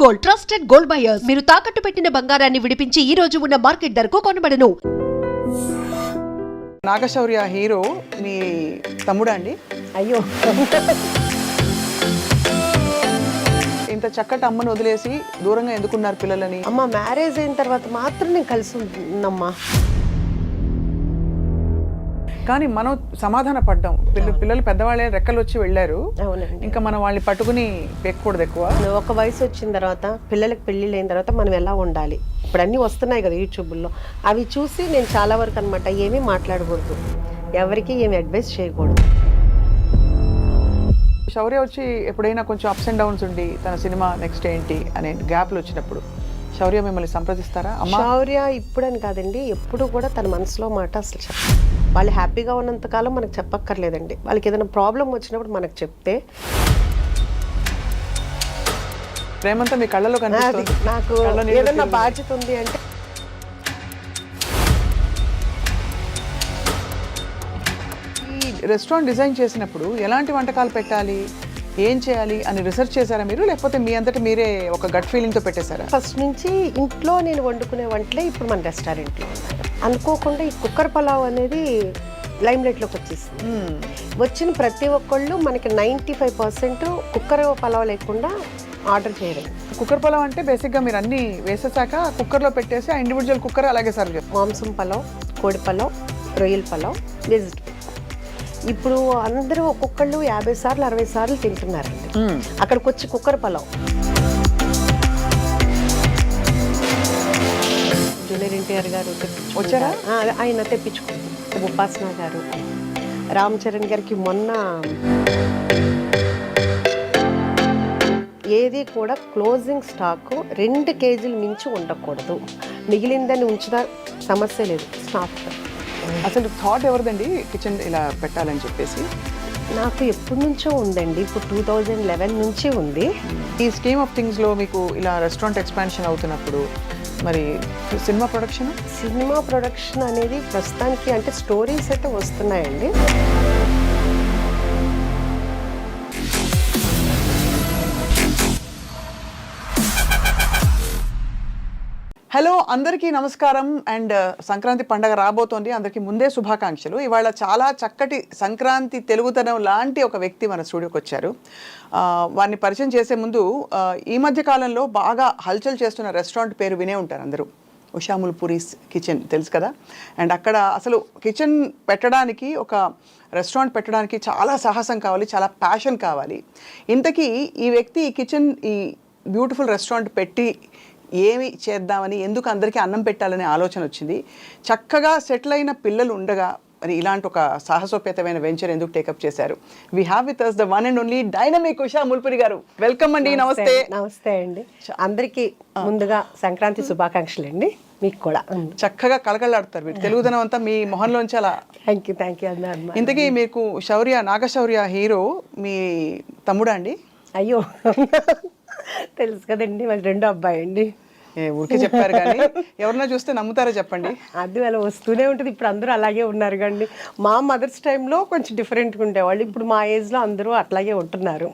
Gold trusted gold buyers మీరు తాకట్టు పెట్టిన బంగారాన్ని విడిపించి ఈ రోజు ఉన్న మార్కెట్ ధరకు కొనబడను. నాగశౌర్య హీరో మీ తమ్ముడా అండి? అయ్యో, ఇంత చక్కటి అమ్మను వదిలేసి దూరంగా ఎందుకున్నారు పిల్లలని? అమ్మ మ్యారేజ్ అయిన తర్వాత మాత్రం నేను కలిసి ఉంటున్నమ్మా. కానీ మనం సమాధాన పడ్డాం. పిల్లలు పెద్దవాళ్ళే రెక్కలు వచ్చి వెళ్ళారు. అవునండి. ఇంకా మనం వాళ్ళని పట్టుకుని పెక్కకూడదు ఎక్కువ. ఒక వయసు వచ్చిన తర్వాత పిల్లలకి పెళ్ళిళ్ళు అయిన తర్వాత మనం ఎలా ఉండాలి, ఇప్పుడు అన్నీ వస్తున్నాయి కదా యూట్యూబ్లో, అవి చూసి నేను చాలా వరకు అనమాట ఏమీ మాట్లాడకూడదు, ఎవరికి ఏమి అడ్వైస్ చేయకూడదు. శౌర్య వచ్చి ఎప్పుడైనా కొంచెం అప్స్ అండ్ డౌన్స్ ఉండి తన సినిమా నెక్స్ట్ ఏంటి అనే గ్యాప్లు వచ్చినప్పుడు శౌర్య మిమ్మల్ని సంప్రదిస్తారా? శౌర్య ఇప్పుడని కాదండి, ఎప్పుడు కూడా తన మనసులో మాట అసలు వాళ్ళు హ్యాపీగా ఉన్నంతకాలం మనకు చెప్పక్కర్లేదండి. వాళ్ళకి ఏదైనా ప్రాబ్లం వచ్చినప్పుడు మనకు చెప్తే ప్రేమంతా మీ కళ్ళలో కనిపిస్తుంది. నాకు ఏదైనా బాధ్యత ఉంది అంటే ఈ రెస్టారెంట్ డిజైన్ చేసినప్పుడు ఎలాంటి వంటకాలు పెట్టాలి, ఏం చేయాలి అని రీసెర్చ్ చేశారా మీరు, లేకపోతే మీ అంతటా మీరే ఒక గట్ ఫీలింగ్తో పెట్టేశారా? ఫస్ట్ నుంచి ఇంట్లో నేను వండుకునే వంటలే ఇప్పుడు మన రెస్టారెంట్లో ఉన్నాయి. అనుకోకుండా ఈ కుక్కర్ పలావ్ అనేది లైమ్ లైట్లోకి వచ్చేసింది. వచ్చిన ప్రతి ఒక్కళ్ళు మనకి 95% కుక్కర్ పలావ్ లేకుండా ఆర్డర్ చేయడం. కుక్కర్ పలావ్ అంటే బేసిక్గా మీరు అన్నీ వేసేసాక కుక్కర్లో పెట్టేసి ఆ ఇండివిజువల్ కుక్కర్ అలాగే సర్వ్ చేస్తారు. మాంసం పలావ్, కోడి పలావ్, రొయ్యల పలావ్, వెజిటబుల్. ఇప్పుడు అందరూ ఒక్కొక్కళ్ళు 50 సార్లు 60 సార్లు తింటున్నారండి. అక్కడికి వచ్చి కుక్కర్ పలావ్ జూనియర్ ఎన్టీఆర్ గారు వచ్చారా? ఆయన తెప్పించుకుంటారు. ఉపాసన గారు, రామ్ చరణ్ గారికి మొన్న ఏది కూడా క్లోజింగ్ స్టాక్ 2 కేజీలు మించి ఉండకూడదు, మిగిలిందని ఉంచుదా సమస్య లేదు. స్టాఫ్ అసలు థాట్ ఎవరిదండి కిచెన్ ఇలా పెట్టాలని చెప్పేసి? నాకు ఎప్పటి నుంచో ఉందండి, ఇప్పుడు 2011 నుంచి ఉంది. ఈ స్కీమ్ ఆఫ్ థింగ్స్లో మీకు ఇలా రెస్టారెంట్ ఎక్స్పాన్షన్ అవుతున్నప్పుడు మరి సినిమా ప్రొడక్షన్ అనేది ప్రస్తుతానికి అంటే స్టోరీస్ అయితే వస్తున్నాయండి. హలో, అందరికీ నమస్కారం. అండ్ సంక్రాంతి పండగ రాబోతోంది, అందరికీ ముందే శుభాకాంక్షలు. ఇవాళ చాలా చక్కటి సంక్రాంతి తెలుగుతనం లాంటి ఒక వ్యక్తి మన స్టూడియోకి వచ్చారు. వారిని పరిచయం చేసే ముందు ఈ మధ్య కాలంలో బాగా హల్చల్ చేస్తున్న రెస్టారెంట్ పేరు వినే ఉంటారు అందరూ, ఉషాముల్ పూరీస్ కిచెన్, తెలుసు కదా. అండ్ అక్కడ అసలు కిచెన్ పెట్టడానికి, ఒక రెస్టారెంట్ పెట్టడానికి చాలా సాహసం కావాలి, చాలా ప్యాషన్ కావాలి. ఇంతకీ ఈ వ్యక్తి ఈ కిచెన్, ఈ బ్యూటిఫుల్ రెస్టారెంట్ పెట్టి ఏమి చేద్దామని, ఎందుకు అందరికీ అన్నం పెట్టాలనే ఆలోచన వచ్చింది. చక్కగా సెటిల్ అయిన పిల్లలు ఉండగా మరి ఇలాంటి ఒక సాహసోపేతమైన వెంచర్ ఎందుకు టేకప్ చేశారు? We have with us the one and only dynamic Usha Mulpuri గారు. వెల్కమ్ అండి. నమస్తే. నమస్తే అండి. అందరికీ ముందుగా సంక్రాంతి శుభాకాంక్షలు అండి. మీకు కూడా. చక్కగా కలకలాడుతారు మీరు, తెలుగుదనం అంతా మీ మొహంలోంచి అలా. థ్యాంక్ యూ అన్నారు. ఇంతకీ మీకు నాగశౌర్య హీరో మీ తమ్ముడా అండి? అయ్యో, తెలుసు కదండి, మరి 2వ అబ్బాయి అండి. ఊరికే చెప్పారు కానీ ఎవరన్నా చూస్తే నమ్ముతారా చెప్పండి? అది అలా వస్తూనే ఉంటుంది. ఇప్పుడు అందరూ అలాగే ఉన్నారు కండి. మా మదర్స్ టైంలో కొంచెం డిఫరెంట్గా ఉండేవాళ్ళు, ఇప్పుడు మా ఏజ్లో అందరూ అట్లాగే ఉంటున్నారు.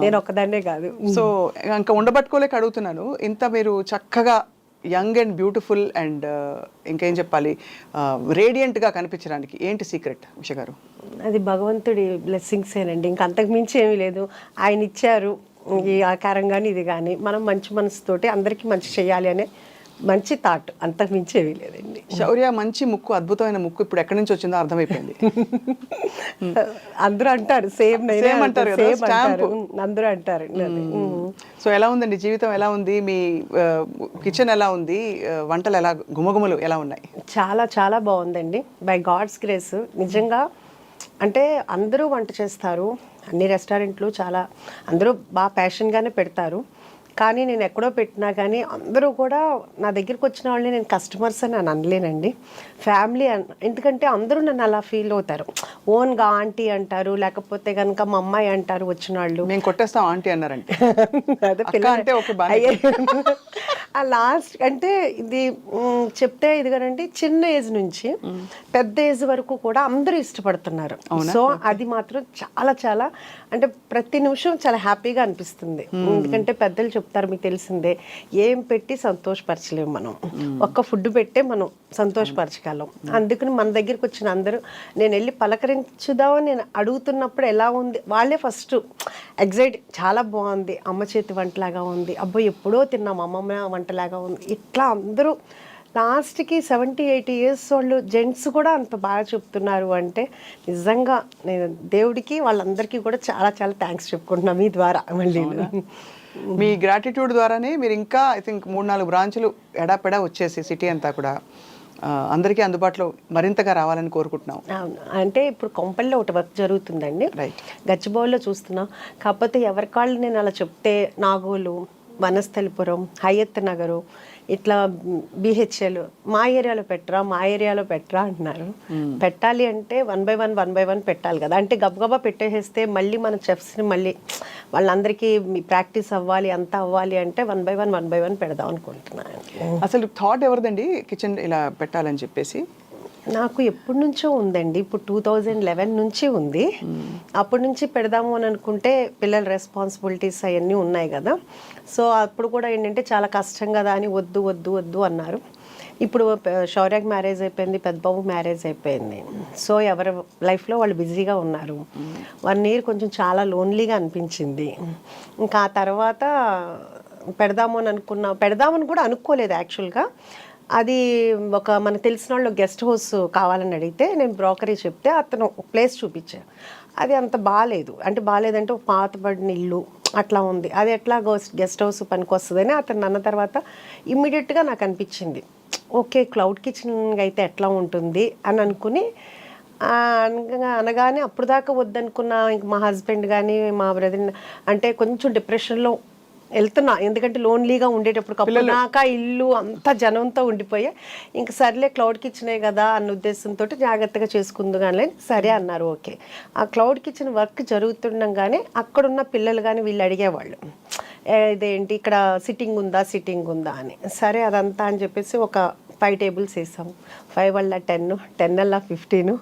నేను ఒక్కదాన్నే కాదు. సో ఇంకా ఉండబట్టుకోలేక అడుగుతున్నాను. ఇంత మీరు చక్కగా యంగ్ అండ్ బ్యూటిఫుల్ అండ్ ఇంకేం చెప్పాలి, రేడియంట్గా కనిపించడానికి ఏంటి సీక్రెట్ ఉష గారు? అది భగవంతుడి బ్లెస్సింగ్సేనండి, ఇంకా అంతకు మించి ఏమీ లేదు. ఆయన ఇచ్చారు ఈ ఆకారం కానీ ఇది కానీ, మనం మంచి మనసుతోటి అందరికీ మంచి చేయాలి అనే మంచి థాట్, అంతకు మించి ఏమీ లేదండి. శౌర్య మంచి ముక్కు, అద్భుతమైన ముక్కు ఇప్పుడు ఎక్కడి నుంచి వచ్చిందో అర్థమైపోయింది. అందరూ అంటారు, సేమ్ అంటారు, అందరూ అంటారు. సో ఎలా ఉందండి జీవితం, ఎలా ఉంది మీ కిచెన్, ఎలా ఉంది వంటలు, ఎలా గుమగుమలు ఎలా ఉన్నాయి? చాలా చాలా బాగుందండి, బై గాడ్స్ గ్రేస్. నిజంగా అంటే అందరూ వంట చేస్తారు, అన్ని రెస్టారెంట్లు చాలా అందరూ బాగా ప్యాషన్గానే పెడతారు. కానీ నేను ఎక్కడో పెట్టినా కానీ అందరూ కూడా నా దగ్గరికి వచ్చిన వాళ్ళని నేను కస్టమర్స్ అని అనలేనండి, ఫ్యామిలీ ఎందుకంటే అందరూ నన్ను అలా ఫీల్ అవుతారు. ఓన్గా ఆంటీ అంటారు, లేకపోతే కనుక మా అమ్మాయి అంటారు వచ్చిన వాళ్ళు. మేము కొట్టేస్తాం ఆంటీ అన్నారంటే ఆ లాస్ట్ అంటే ఇది చెప్తే ఇదిగానండి, చిన్న ఏజ్ నుంచి పెద్ద ఏజ్ వరకు కూడా అందరూ ఇష్టపడుతున్నారు. సో అది మాత్రం చాలా చాలా అంటే ప్రతి నిమిషం చాలా హ్యాపీగా అనిపిస్తుంది. ఎందుకంటే పెద్దలు చెప్తారు, మీకు తెలిసిందే, ఏం పెట్టి సంతోషపరచలేము మనం, ఒక్క ఫుడ్ పెట్టే మనం సంతోషపరచగలం. అందుకని మన దగ్గరికి వచ్చిన అందరూ నేను వెళ్ళి పలకరించుదామని నేను అడుగుతున్నప్పుడు ఎలా ఉంది, వాళ్ళే ఫస్ట్ ఎగ్జైట్, చాలా బాగుంది, అమ్మ చేతి వంటలాగా ఉంది, అబ్బో ఎప్పుడో తిన్నాం అమ్మమ్మ వంటలాగా ఉంది, ఇట్లా అందరూ లాస్ట్కి 70-80 ఇయర్స్ వాళ్ళు జెంట్స్ కూడా అంత బాగా చెప్తున్నారు అంటే నిజంగా నేను దేవుడికి వాళ్ళందరికీ కూడా చాలా చాలా థ్యాంక్స్ చెప్పుకుంటున్నాను మీ ద్వారా. మళ్ళీ మీ గ్రాటిట్యూడ్ ద్వారానే మీరు ఇంకా ఐ థింక్ 3-4 బ్రాంచులు ఎడాపెడా వచ్చేసి సిటీ అంతా కూడా అందరికీ అందుబాటులో మరింతగా రావాలని కోరుకుంటున్నాం. అవును, అంటే ఇప్పుడు కొంపల్లో ఒకటి వర్క్ జరుగుతుందండి, రైట్, గచ్చిబౌలిలో చూస్తున్నాం. కాకపోతే ఎవరికాళ్ళు నేను అలా చెప్తే నాగోలు, వనస్థలిపురం, హయత్ నగరు, ఇట్లా బిహెచ్ఎల్ మా ఏరియాలో పెట్టరా అంటున్నారు. పెట్టాలి అంటే 1 by 1 పెట్టాలి కదా. అంటే గబగబా పెట్టేసేస్తే మళ్ళీ మన చెఫ్స్ని మళ్ళీ వాళ్ళందరికీ ప్రాక్టీస్ అవ్వాలి, అంతా అవ్వాలి అంటే 1 by 1 పెడదాం అనుకుంటున్నాను. అసలు థాట్ ఎవరిదండి కిచెన్ ఇలా పెట్టాలని చెప్పేసి? నాకు ఎప్పటి నుంచో ఉందండి, ఇప్పుడు 2011 నుంచి ఉంది. అప్పటి నుంచి పెడదాము అని అనుకుంటే పిల్లల రెస్పాన్సిబిలిటీస్ అవన్నీ ఉన్నాయి కదా. సో అప్పుడు కూడా ఏంటంటే చాలా కష్టం కదా అని వద్దు వద్దు వద్దు అన్నారు. ఇప్పుడు శౌర్యకి మ్యారేజ్ అయిపోయింది, పెద్దబాబు మ్యారేజ్ అయిపోయింది. సో ఎవరి లైఫ్లో వాళ్ళు బిజీగా ఉన్నారు. 1 year కొంచెం చాలా లోన్లీగా అనిపించింది. ఇంకా ఆ తర్వాత పెడదామని కూడా అనుకోలేదు యాక్చువల్గా. అది ఒక మనకు తెలిసిన వాళ్ళు గెస్ట్ హౌస్ కావాలని అడిగితే నేను బ్రోకరీ చెప్తే అతను ప్లేస్ చూపించాను. అది అంత బాగాలేదంటే ఒక పాతబడిన ఇల్లు అట్లా ఉంది, అది ఎట్లా గెస్ట్ హౌస్ పనికి వస్తుందని అతను అన్న తర్వాత ఇమ్మీడియట్గా నాకు అనిపించింది, ఓకే క్లౌడ్ కిచెన్ అయితే ఎట్లా ఉంటుంది అని అనుకుని అనగానే అప్పుడు దాకా వద్దనుకున్న ఇంక మా హస్బెండ్ కానీ మా బ్రదర్ అంటే కొంచెం డిప్రెషన్లో వెళ్తున్నా, ఎందుకంటే లోన్లీగా ఉండేటప్పుడు కప్పునాక ఇల్లు అంతా జనంతో ఉండిపోయా. ఇంక సర్లే క్లౌడ్ కిచెనే కదా అన్న ఉద్దేశంతో జాగ్రత్తగా చేసుకుందు కానీ సరే అన్నారు. ఓకే, ఆ క్లౌడ్ కిచెన్ వర్క్ జరుగుతుండగానే అక్కడున్న పిల్లలు కానీ వీళ్ళు అడిగేవాళ్ళు, ఇదేంటి ఇక్కడ సిట్టింగ్ ఉందా అని. సరే అదంతా అని చెప్పేసి ఒక 5 tables వేసాము. 5 వల్ల 10, 10 వల్ల 15,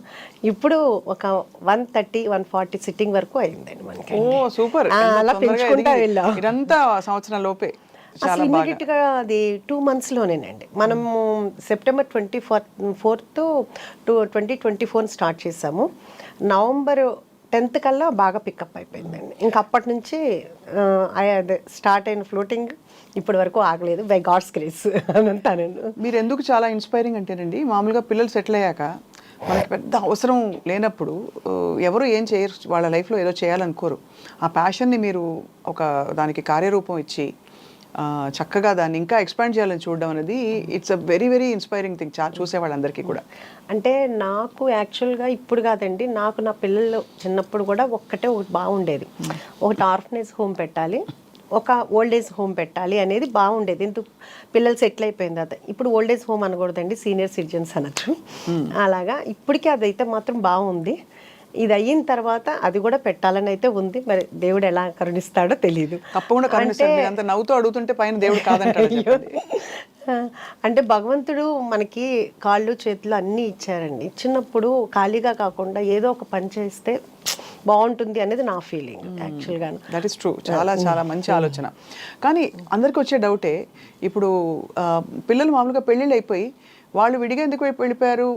ఇప్పుడు ఒక 130-140 సిట్టింగ్ వరకు అయిందండి మనకి. సూపర్, అలా పెంచుకుంటా వెళ్ళాం. ఇదంతా సంవత్సరం లోపే అసలు ఇమీడియట్గా అది 2 monthsలోనేనండి. మనము సెప్టెంబర్ 24th 2024 స్టార్ట్ చేసాము. November 10th కల్లా బాగా పికప్ అయిపోయిందండి. ఇంకా అప్పటి నుంచి అదే స్టార్ట్ అయిన ఫ్లోటింగ్ ఇప్పటి వరకు ఆగలేదు, బై గాడ్స్ గ్రేస్ అని అంటానండి. మీరు ఎందుకు చాలా ఇన్స్పైరింగ్ అంటేనండి, మామూలుగా పిల్లలు సెటిల్ అయ్యాక మనకి పెద్ద అవసరం లేనప్పుడు ఎవరు ఏం చేయరు, వాళ్ళ లైఫ్లో ఏదో చేయాలనుకోరు. ఆ ప్యాషన్ని మీరు ఒక దానికి కార్యరూపం ఇచ్చి చక్కగా దాన్ని ఇంకా ఎక్స్పాండ్ చేయాలని చూడడం అనేది it's a very very inspiring thing చూసే వాళ్ళందరికీ కూడా. అంటే నాకు యాక్చువల్గా ఇప్పుడు కాదండి, నాకు నా పిల్లలు చిన్నప్పుడు కూడా ఒకటి బాగుండేది, ఒకటి ఆర్ఫనేజ్ హోమ్ పెట్టాలి, ఒక ఓల్డ్ ఏజ్ హోమ్ పెట్టాలి అనేది బాగుండేది. ఎందుకు పిల్లలు సెటిల్ అయిపోయింది అది. ఇప్పుడు ఓల్డ్ ఏజ్ హోమ్ అనకూడదండి, సీనియర్ సిటిజన్స్ అనొచ్చు. అలాగా ఇప్పటికీ అదైతే మాత్రం బాగుంది. ఇది అయిన తర్వాత అది కూడా పెట్టాలని అయితే ఉంది, మరి దేవుడు ఎలా కరుణిస్తాడో తెలియదు. తప్పకుండా కరుణిస్తాడు. నవ్వుతూ అడుగుతుంటే పైన దేవుడు కాదంటాడు. అంటే భగవంతుడు మనకి కాళ్ళు చేతులు అన్నీ ఇచ్చారండి. ఇచ్చినప్పుడు ఖాళీగా కాకుండా ఏదో ఒక పని చేస్తే బాగుంటుంది అనేది నా ఫీలింగ్ యాక్చువల్గా. దట్ ఈస్ ట్రూ, చాలా చాలా మంచి ఆలోచన. కానీ అందరికి వచ్చే డౌటే, ఇప్పుడు పిల్లలు మామూలుగా పెళ్ళిళ్ళు అయిపోయి వాళ్ళు విడిగా ఎందుకు వెళ్ళిపోయారు,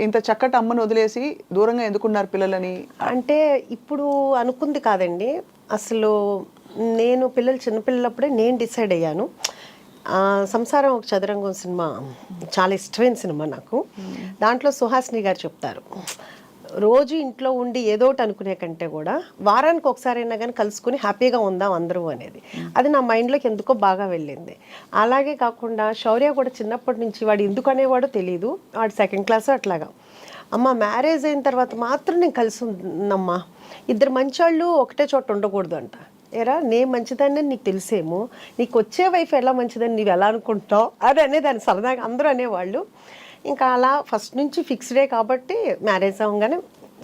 ఇంత చక్కటి అమ్మను వదిలేసి దూరంగా ఎందుకున్నారు పిల్లలని? అంటే ఇప్పుడు అనుకుంది కాదండి, అసలు నేను పిల్లలు చిన్నపిల్లలప్పుడే నేను డిసైడ్ అయ్యాను. సంసారం ఒక చదరంగం సినిమా చాలా ఇష్టమైన సినిమా నాకు. దాంట్లో సుహాసిని గారు చెప్తారు, రోజు ఇంట్లో ఉండి ఏదో ఒకటి అనుకునే కంటే కూడా వారానికి ఒకసారి అయినా కానీ కలుసుకుని హ్యాపీగా ఉందాం అందరూ అనేది, అది నా మైండ్లోకి ఎందుకో బాగా వెళ్ళింది. అలాగే కాకుండా శౌర్య కూడా చిన్నప్పటి నుంచి వాడు ఎందుకు అనేవాడో తెలియదు, వాడు 2nd class అట్లాగా, అమ్మ మ్యారేజ్ అయిన తర్వాత మాత్రం నేను కలిసి ఉన్నమ్మా, 2 మంచోళ్ళు ఒకటే చోట ఉండకూడదు అంట. ఏరా నేను మంచిదాన్ని నీకు తెలిసేమో, నీకు వచ్చే వైఫ్ ఎలా మంచిదని నీవు ఎలా అనుకుంటావు అది అనేదాన్ని సరదాగా అందరూ అనేవాళ్ళు. ఇంకా అలా ఫస్ట్ నుంచి ఫిక్స్డే కాబట్టి మ్యారేజ్ అవ్వగానే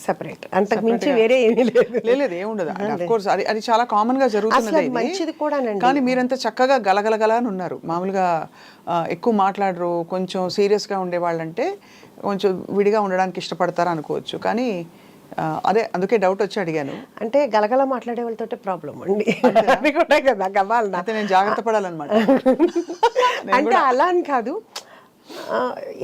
సెపరేట్, అంతకు మించి వేరే ఏమీ లేదు. లేదు ఏముండదు. అఫ్ కోర్స్ అది చాలా కామన్ గా జరుగుతున్నది అసలు మంచిది కూడానండి. కానీ మీరంత చక్కగా గలగలగల అని ఉన్నారు. మామూలుగా ఎక్కువ మాట్లాడరు, కొంచెం సీరియస్ గా ఉండే వాళ్ళంటే కొంచెం విడిగా ఉండడానికి ఇష్టపడతారు అనుకోవచ్చు. కానీ అదే అందుకే డౌట్ వచ్చి అడిగాను. అంటే గలగల మాట్లాడే వాళ్ళతో ప్రాబ్లం అండి, అది కూడా కదా గవాలనా. అయితే నేను జాగ్రత్త పడాలన్నమాట. అంటే అలా అని కాదు,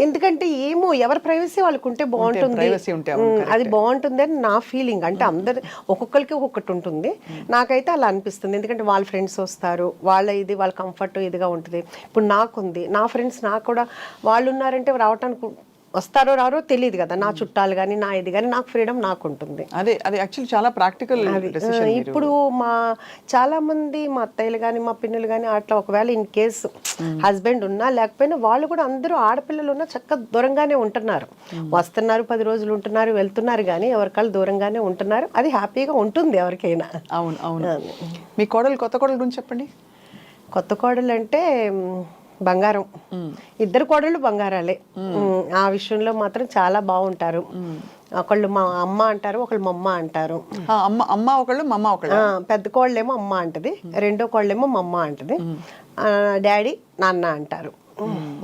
ఎందుకంటే ఏమో ఎవరి ప్రైవసీ వాళ్ళకు ఉంటే బాగుంటుంది, privacy ఉంటే అది బాగుంటుంది అని నా ఫీలింగ్. అంటే అందరు ఒక్కొక్కరికి ఒక్కొక్కటి ఉంటుంది, నాకైతే అలా అనిపిస్తుంది. ఎందుకంటే వాళ్ళ ఫ్రెండ్స్ వస్తారు, వాళ్ళ కంఫర్ట్ ఇదిగా ఉంటుంది. ఇప్పుడు నాకుంది, నా ఫ్రెండ్స్ నాకు కూడా వాళ్ళు ఉన్నారంటే రావటానికి వస్తారో రారో తెలియదు కదా, నా చుట్టాలు కానీ నా ఇది కానీ, నాకు ఫ్రీడమ్ నాకు ఉంటుంది. అదే అది యాక్చువల్లీ చాలా ప్రాక్టికల్ డెసిషన్. ఇప్పుడు చాలా మంది మా అత్తయ్యలు కానీ మా పిన్నులు కానీ అట్లా ఒకవేళ ఇన్ కేసు హస్బెండ్ ఉన్నా లేకపోయినా వాళ్ళు కూడా అందరూ ఆడపిల్లలు ఉన్నా చక్కగా దూరంగానే ఉంటున్నారు, వస్తున్నారు 10 రోజులు ఉంటున్నారు వెళ్తున్నారు, కానీ ఎవరికాళ్ళు దూరంగానే ఉంటున్నారు. అది హ్యాపీగా ఉంటుంది ఎవరికైనా. అవును అవును. మీ కొత్త కోడలు గురించి చెప్పండి. కొత్త కోడలు అంటే బంగారం, ఇద్దరు కోడళ్ళు బంగారాలే. ఆ విషయంలో మాత్రం చాలా బాగుంటారు. ఒకళ్ళు మా అమ్మ అంటారు, ఒకళ్ళు మమ్మ అంటారు. అమ్మ ఒకళ్ళు మమ్మ ఒకళ్ళు. పెద్ద కోళ్ళేమో అమ్మ అంటది, రెండో కోళ్ళేమో మమ్మ అంటది, డాడీ నాన్న అంటారు.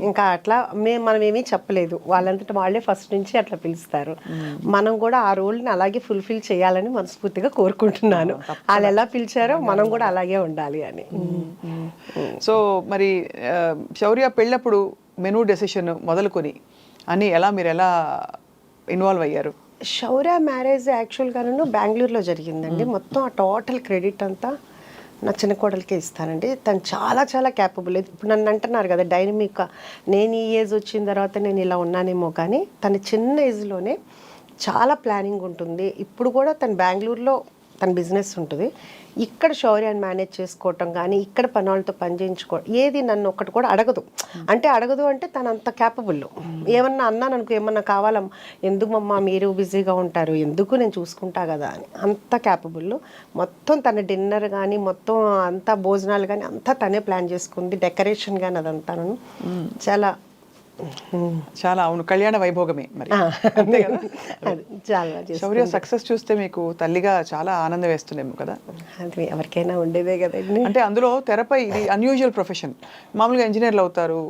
ఇంకా అట్లా మనం ఏమీ చెప్పలేదు, వాళ్ళంతటా వాళ్ళే ఫస్ట్ నుంచి అట్లా పిలుస్తారు. మనం కూడా ఆ రోల్ని అలాగే ఫుల్ఫిల్ చేయాలని మనస్ఫూర్తిగా కోరుకుంటున్నాను. వాళ్ళు ఎలా పిలిచారో మనం కూడా అలాగే ఉండాలి అని. సో మరి శౌర్య పెళ్ళప్పుడు మెనూ డెసిషన్ మొదలుకొని అని మీరు ఎలా ఇన్వాల్వ్ అయ్యారు? శౌర్య మ్యారేజ్ యాక్చువల్గాను బెంగళూరులో జరిగిందండి. మొత్తం ఆ టోటల్ క్రెడిట్ అంతా నా చిన్న కోడలికే ఇస్తానండి. తను చాలా చాలా క్యాపబుల్. ఇప్పుడు నన్ను అంటున్నారు కదా డైనమిక్, నేను ఈ ఏజ్ వచ్చిన తర్వాత నేను ఇలా ఉన్నానేమో, కానీ తన చిన్న ఏజ్లోనే చాలా ప్లానింగ్ ఉంటుంది. ఇప్పుడు కూడా తను బెంగళూరులో తన బిజినెస్ ఉంటుంది, ఇక్కడ శౌర్యాన్ని మేనేజ్ చేసుకోవటం కానీ ఇక్కడ పని వాళ్ళతో పని చేయించుకోవడం, ఏది నన్ను ఒక్కటి కూడా అడగదు. అంటే తను అంత క్యాపబుల్. ఏమన్నా అన్నాను అనుకో, ఏమన్నా కావాలమ్మా, ఎందుకు మమ్మ మీరు బిజీగా ఉంటారు, ఎందుకు నేను చూసుకుంటా కదా అని, అంత క్యాపబుల్. మొత్తం తన డిన్నర్ కానీ మొత్తం అంతా భోజనాలు కానీ అంతా తనే ప్లాన్ చేసుకుంది, డెకరేషన్ కానీ అదంతా చాలా చాలా అవును, కళ్యాణ వైభోగమే మరి. అంతే కదా. శౌర్య సక్సెస్ చూస్తే మీకు తల్లిగా చాలా ఆనందం వేస్తుందేమో కదా. అది ఎవరికైనా ఉండేదే కదండి. అంటే అందులో తెరపై ఇది అన్యూజువల్ ప్రొఫెషన్. మామూలుగా ఇంజనీర్లు అవుతారు,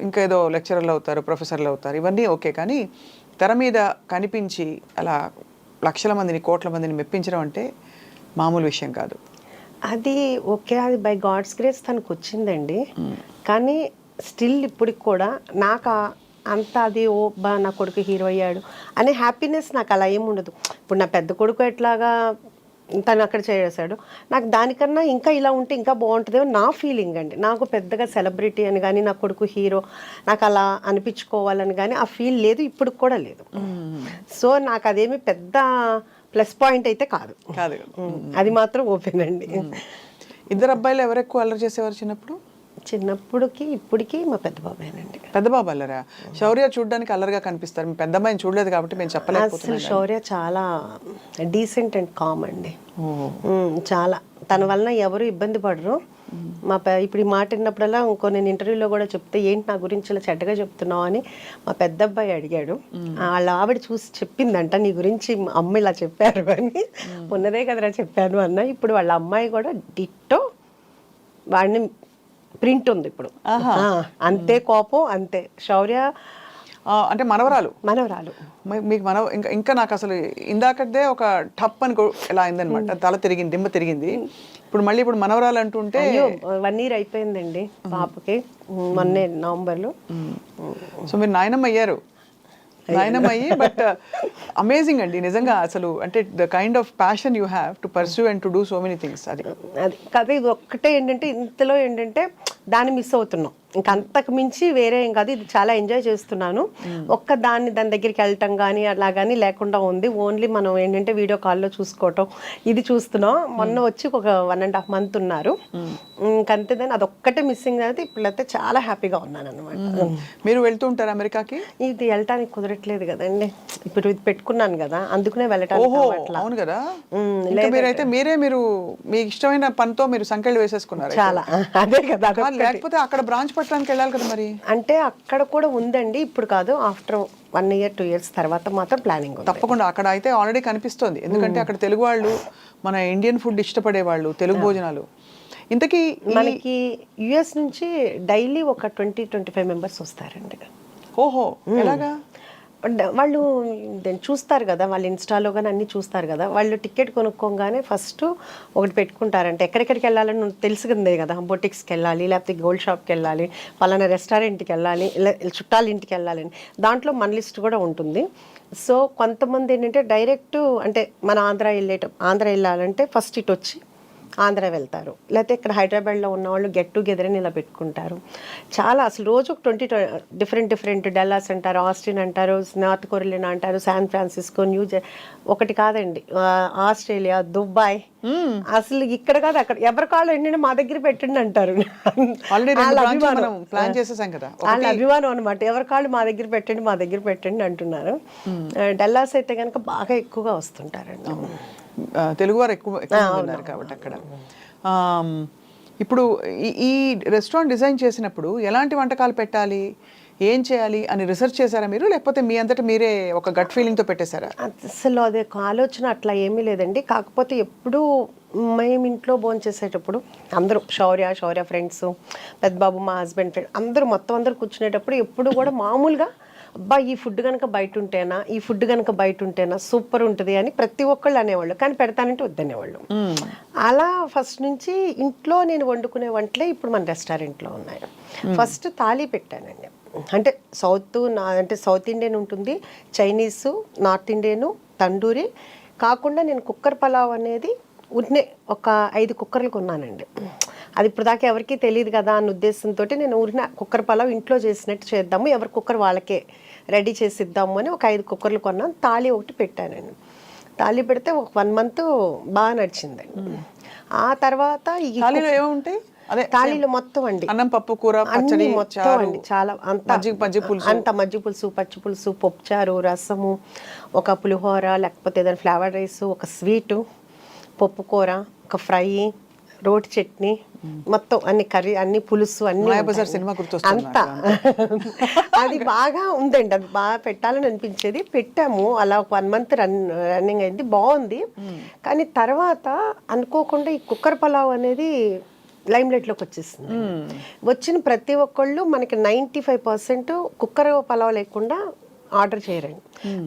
ఇంకా ఏదో లెక్చరర్లు అవుతారు, ప్రొఫెసర్లు అవుతారు, ఇవన్నీ ఓకే. కానీ తెర మీద కనిపించి అలా లక్షల మందిని కోట్ల మందిని మెప్పించడం అంటే మామూలు విషయం కాదు. అది ఓకే, అది బై గాడ్స్ గ్రేస్ తనకు వచ్చిందండి. కానీ స్టిల్ ఇప్పటికి కూడా నాకు అంత అది నా కొడుకు హీరో అయ్యాడు అనే హ్యాపీనెస్ నాకు అలా ఏముండదు. ఇప్పుడు నా పెద్ద కొడుకు ఎట్లాగా తను అక్కడ చేసాడు, నాకు దానికన్నా ఇంకా ఇలా ఉంటే ఇంకా బాగుంటుందేమో నా ఫీలింగ్ అండి. నాకు పెద్దగా సెలబ్రిటీ అని కానీ నా కొడుకు హీరో నాకు అలా అనిపించుకోవాలని కానీ ఆ ఫీల్ లేదు, ఇప్పుడు కూడా లేదు. సో నాకు అదేమి పెద్ద ప్లస్ పాయింట్ అయితే కాదు. అది మాత్రం ఓపెన్ అండి. ఇద్దరు అబ్బాయిలు ఎవరు ఎక్కువ అల్లరి చేసేవారు చిన్నప్పుడు? చిన్నప్పుడుకి ఇప్పటికి మా పెద్ద బాబాయేనండి. పెద్ద బాబు అల్లరా? శౌర్య చూడడానికి అల్లరిగా కనిపిస్తారు, మీ పెద్ద అమ్మాయిని చూడలేదు కాబట్టి మేము చెప్పలేకపోతున్నాం. అసలు శౌర్య చాలా డీసెంట్ అండ్ కామ్ అండి. చాలా తన వలన ఎవరు ఇబ్బంది పడరు. ఇప్పుడు ఈ మాట విన్నప్పుడల్లా నేను ఇంటర్వ్యూలో కూడా చెప్తే ఏంటి నా గురించి ఇలా చెడ్డగా చెప్తున్నావు అని మా పెద్ద అబ్బాయి అడిగాడు. వాళ్ళ ఆవిడ చూసి చెప్పిందంట, నీ గురించి అమ్మ ఇలా చెప్పారు అని. ఉన్నదే కదరా చెప్పాను అన్న. ఇప్పుడు వాళ్ళ అమ్మాయి కూడా డిట్టో వాడిని ప్రింట్ ఉంది ఇప్పుడు. అంతే కోపం, అంతే. శౌర్య అంటే మనవరాలు మీకు ఇంకా నాకు అసలు ఇందాకదే ఒక టప్ అని ఎలా అయిందనమాట, తల తిరిగింది, దిమ్మ తిరిగింది. ఇప్పుడు మనవరాలు అంటుంటే 1 year అయిపోయిందండి పాపకి, మొన్నే నవంబర్లో. సో మీరు నాయనమ్మ అయ్యారు. బట్ అమేజింగ్ అండి నిజంగా. అసలు అంటే the kind of passion you have to pursue and to do so many things. అది కదా, ఇది ఒక్కటే ఏంటంటే ఇంతలో ఏంటంటే దాన్ని మిస్ అవుతున్నాం, ఇంకా అంతకు మించి వేరే ఏం కాదు. ఇది చాలా ఎంజాయ్ చేస్తున్నాను. దాని దగ్గరికి వెళ్ళటం కానీ అలా కానీ లేకుండా ఉంది. ఓన్లీ మనం ఏంటంటే వీడియో కాల్లో చూసుకోవటం ఇది చూస్తున్నాం. మొన్న వచ్చి ఒక 1.5 months ఉన్నారు, ఇంకంతేదాన్ని అదొక్కటే మిస్సింగ్ అయితే. ఇప్పుడైతే చాలా హ్యాపీగా ఉన్నాను అనమాట. మీరు వెళ్తూ ఉంటారు అమెరికాకి? ఇది వెళ్ళటానికి కుదరట్లేదు కదండి, ఇప్పుడు ఇది పెట్టుకున్నాను కదా, అందుకనే వెళ్ళటానికి. అవును కదా. మీరైతే మీరు మీకు ఇష్టమైన పనితో మీరు సంకెళ్ళు వేసేసుకున్నారు చాలా. అదే కదా, లేకపోతే అక్కడ బ్రాంచ్ పెట్టడానికి వెళ్ళాలి కదా మరి. అంటే అక్కడ కూడా ఉందండి, ఇప్పుడు కాదు, ఆఫ్టర్ 1 year 2 years తర్వాత మాత్రం ప్లానింగ్ ఉంది. తప్పకుండా అక్కడ అయితే ఆల్రెడీ కనిపిస్తోంది, ఎందుకంటే అక్కడ తెలుగు వాళ్ళు, మన ఇండియన్ ఫుడ్ ఇష్టపడే వాళ్ళు, తెలుగు భోజనాలు. ఇంతకీ మనకి యుఎస్ నుంచి డైలీ ఒక 20-25 మెంబర్స్ వస్తారండి. ఓహో, ఎలాగా? వాళ్ళు చూస్తారు కదా, వాళ్ళు ఇన్స్టాలో కానీ అన్నీ చూస్తారు కదా, వాళ్ళు టికెట్ కొనుక్కోగానే ఫస్ట్ ఒకటి పెట్టుకుంటారంటే ఎక్కడెక్కడికి వెళ్ళాలని తెలిసిందే కదా, బొటిక్స్కి వెళ్ళాలి, లేకపోతే గోల్డ్ షాప్కి వెళ్ళాలి, పలానా రెస్టారెంట్కి వెళ్ళాలి, ఇలా చుట్టాల ఇంటికి వెళ్ళాలని, దాంట్లో మన లిస్ట్ కూడా ఉంటుంది. సో కొంతమంది ఏంటంటే డైరెక్ట్ అంటే మన ఆంధ్ర వెళ్ళాలంటే ఫస్ట్ ఇటు వచ్చి ఆంధ్ర వెళ్తారు, లేకపోతే ఇక్కడ హైదరాబాద్లో ఉన్న వాళ్ళు గెట్ టుగెదర్ అని ఇలా పెట్టుకుంటారు. చాలా అసలు రోజు ఒక 20 డిఫరెంట్ డల్లాస్ అంటారు, ఆస్టిన్ అంటారు, నార్త్ కొరియా అంటారు, శాన్ ఫ్రాన్సిస్కో, ఒకటి కాదండి, ఆస్ట్రేలియా, దుబాయ్, అసలు ఇక్కడ కాదు అక్కడ, ఎవరి కాళ్ళు ఏంటంటే మా దగ్గర పెట్టండి అంటారు. వాళ్ళ అభిమానం అనమాట, ఎవరి కాళ్ళు మా దగ్గర పెట్టండి అంటున్నారు. డల్లాస్ అయితే కనుక బాగా ఎక్కువగా వస్తుంటారండి, తెలుగువారు ఎక్కువ ఉన్నారు కాబట్టి అక్కడ. ఇప్పుడు ఈ రెస్టారెంట్ డిజైన్ చేసినప్పుడు ఎలాంటి వంటకాలు పెట్టాలి, ఏం చేయాలి అని రీసెర్చ్ చేశారా మీరు, లేకపోతే మీ అంతటా మీరే ఒక గట్ ఫీలింగ్తో పెట్టేశారా? అసలు అదే ఆలోచన అట్లా ఏమీ లేదండి. కాకపోతే ఎప్పుడు మేము ఇంట్లో భోజనం చేసేటప్పుడు అందరూ శౌర్య ఫ్రెండ్స్, పెద్దబాబు మా హస్బెండ్ ఫ్రెండ్ అందరూ కూర్చునేటప్పుడు ఎప్పుడు కూడా మామూలుగా అబ్బా ఈ ఫుడ్ కనుక బయట ఉంటేనా సూపర్ ఉంటుంది అని ప్రతి ఒక్కళ్ళు అనేవాళ్ళు, కానీ పెడతానంటే వద్దనేవాళ్ళు. అలా ఫస్ట్ నుంచి ఇంట్లో నేను వండుకునే వంటలే ఇప్పుడు మన రెస్టారెంట్లో ఉన్నాయి. ఫస్ట్ థాలీ పెట్టానండి, అంటే సౌత్ ఇండియన్ ఉంటుంది, చైనీసు, నార్త్ ఇండియను, తండూరి కాకుండా నేను కుక్కర్ పలావ్ అనేది ఒక 5 కుక్కర్లు కొన్నానండి. అది ఇప్పుడు దాకా ఎవరికీ తెలియదు కదా అన్న ఉద్దేశంతో నేను కుక్కర్ పలావ్ ఇంట్లో చేసినట్టు చేద్దాము, ఎవరి కుక్కర్ వాళ్ళకే రెడీ చేసి ఇద్దాము అని ఒక 5 కుక్కర్లు కొన్నాను. తాళి ఒకటి పెట్టానండి. తాళి పెడితే ఒక 1 month బాగా నడిచిందండి. ఆ తర్వాత ఈ తాళీలో మొత్తం అండి అన్నం, పప్పు, కూర, అన్ని మొత్తం అండి, చాలా అంత మజ్జి పులుసు, పచ్చి పులుసు, పప్పుచారు, రసము, ఒక పులిహోర, లేకపోతే ఏదైనా ఫ్లేవర్ రైస్, ఒక స్వీటు, పప్పు కూర, ఒక ఫ్రై, రోటి చట్నీ, మొత్తం అన్ని కర్రీ, అన్ని పులుసు, అన్ని అంతా అది బాగా ఉందండి. అది బాగా పెట్టాలని అనిపించేది, పెట్టాము. అలా ఒక 1 month రన్నింగ్ అయింది, బాగుంది. కానీ తర్వాత అనుకోకుండా ఈ కుక్కర్ పలావ్ అనేది లైమ్లైట్లోకి వచ్చేసింది. వచ్చిన ప్రతి ఒక్కళ్ళు మనకి 95% కుక్కర్ పలావ్ లేకుండా ఆర్డర్ చేయరండి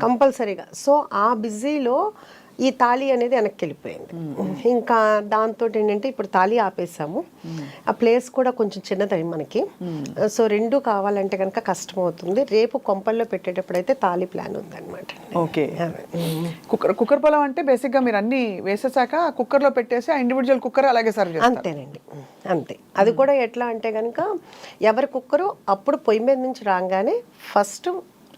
కంపల్సరీగా. సో ఆ బిజీలో ఈ తాళి అనేది వెనక్కి వెళ్ళిపోయింది. ఇంకా దాంతో ఏంటంటే ఇప్పుడు తాళి ఆపేసాము. ఆ ప్లేస్ కూడా కొంచెం చిన్నది మనకి, సో 2 కావాలంటే కనుక కష్టం అవుతుంది. రేపు కొంపల్లో పెట్టేటప్పుడు అయితే తాళి ప్లాన్ ఉందన్నమాట. ఓకే, కుక్కర్ పలావ్ అంటే బేసిక్గా మీరు అన్ని వేసేసాక కుక్కర్లో పెట్టేసి ఆ ఇండివిజువల్ కుక్కర్ అలాగే సర్వ్ చేస్తారు? అంతేనండి, అంతే. అది కూడా ఎట్లా అంటే కనుక ఎవరి కుక్కరు అప్పుడు పొయ్యి మీద నుంచి రాగానే ఫస్ట్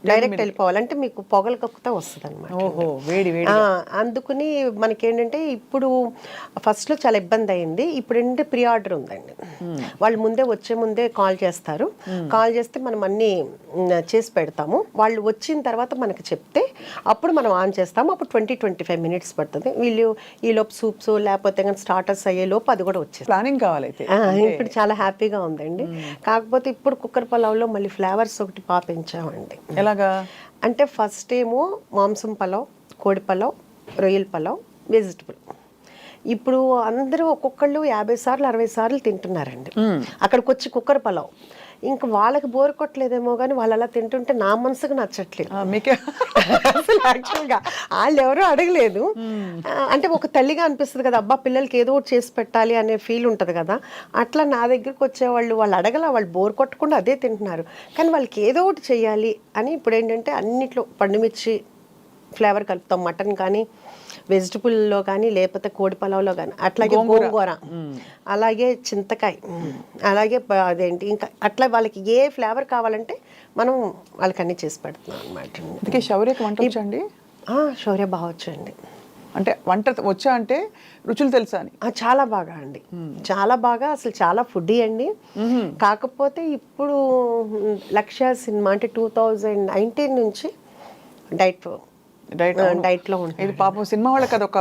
డైరెక్ట్ వెళ్ళిపోవాలంటే మీకు పొగలు కక్కుతా వస్తుంది అనమాట. అందుకుని మనకేంటంటే ఇప్పుడు ఫస్ట్లో చాలా ఇబ్బంది అయింది. ఇప్పుడు ఏంటంటే ప్రీ ఆర్డర్ ఉందండి. వాళ్ళు వచ్చే ముందే కాల్ చేస్తారు. కాల్ చేస్తే మనం అన్నీ చేసి పెడతాము. వాళ్ళు వచ్చిన తర్వాత మనకి చెప్తే అప్పుడు మనం ఆన్ చేస్తాము. అప్పుడు 20-25 minutes పడుతుంది. వీళ్ళు ఈలోపు సూప్స్ లేకపోతే కానీ స్టార్టర్స్ అయ్యే లోపు అది కూడా వచ్చేది. ప్లానింగ్ కావాలైతే ఇప్పుడు చాలా హ్యాపీగా ఉందండి. కాకపోతే ఇప్పుడు కుక్కర్ పలావ్లో మళ్ళీ ఫ్లేవర్స్ ఒకటి పెంచామండి. అంటే ఫస్ట్ ఏమో మాంసం పలావ్, కోడి పలావ్, రొయ్యల పలావ్, వెజిటబుల్. ఇప్పుడు అందరూ ఒక్కొక్కళ్ళు 50 సార్లు 60 సార్లు తింటున్నారండి అక్కడికి వచ్చి కుక్కర్ పలావ్. ఇంకా వాళ్ళకి బోర్ కొట్టలేదేమో కానీ వాళ్ళు అలా తింటుంటే నా మనసుకు నచ్చట్లేదు. అసలు యాక్చువల్గా వాళ్ళు ఎవరూ అడగలేదు. అంటే ఒక తల్లిగా అనిపిస్తుంది కదా, అబ్బా పిల్లలకి ఏదో ఒకటి చేసి పెట్టాలి అనే ఫీల్ ఉంటుంది కదా. అట్లా నా దగ్గరికి వచ్చేవాళ్ళు అడగల, వాళ్ళు బోర్ కొట్టకుండా అదే తింటున్నారు. కానీ వాళ్ళకి ఏదో ఒకటి చెయ్యాలి అని ఇప్పుడు ఏంటంటే అన్నిట్లో పండుమిర్చి ఫ్లేవర్ కలుపుతాం, మటన్ కానీ వెజిటబుల్లో కానీ లేకపోతే కోడి పలావ్లో కానీ, అట్లాగే గోంగూర, అలాగే చింతకాయ, అలాగే అదేంటి ఇంకా అట్లా వాళ్ళకి ఏ ఫ్లేవర్ కావాలంటే మనం వాళ్ళకి అన్నీ చేసి పెడుతున్నాం అనమాట. శౌర్యకి వంట వచ్చండి? శౌర్య బాగా వచ్చండి. అంటే వంట వచ్చా అంటే రుచులు తెలుసా అని? చాలా బాగా అండి, చాలా బాగా. అసలు చాలా ఫుడ్డీ అండి. కాకపోతే ఇప్పుడు లక్ష్య సినిమా అంటే 2019 నుంచి డైట్లో ఉంటుంది. ఇది పాపం సినిమా వాళ్ళకి అదొక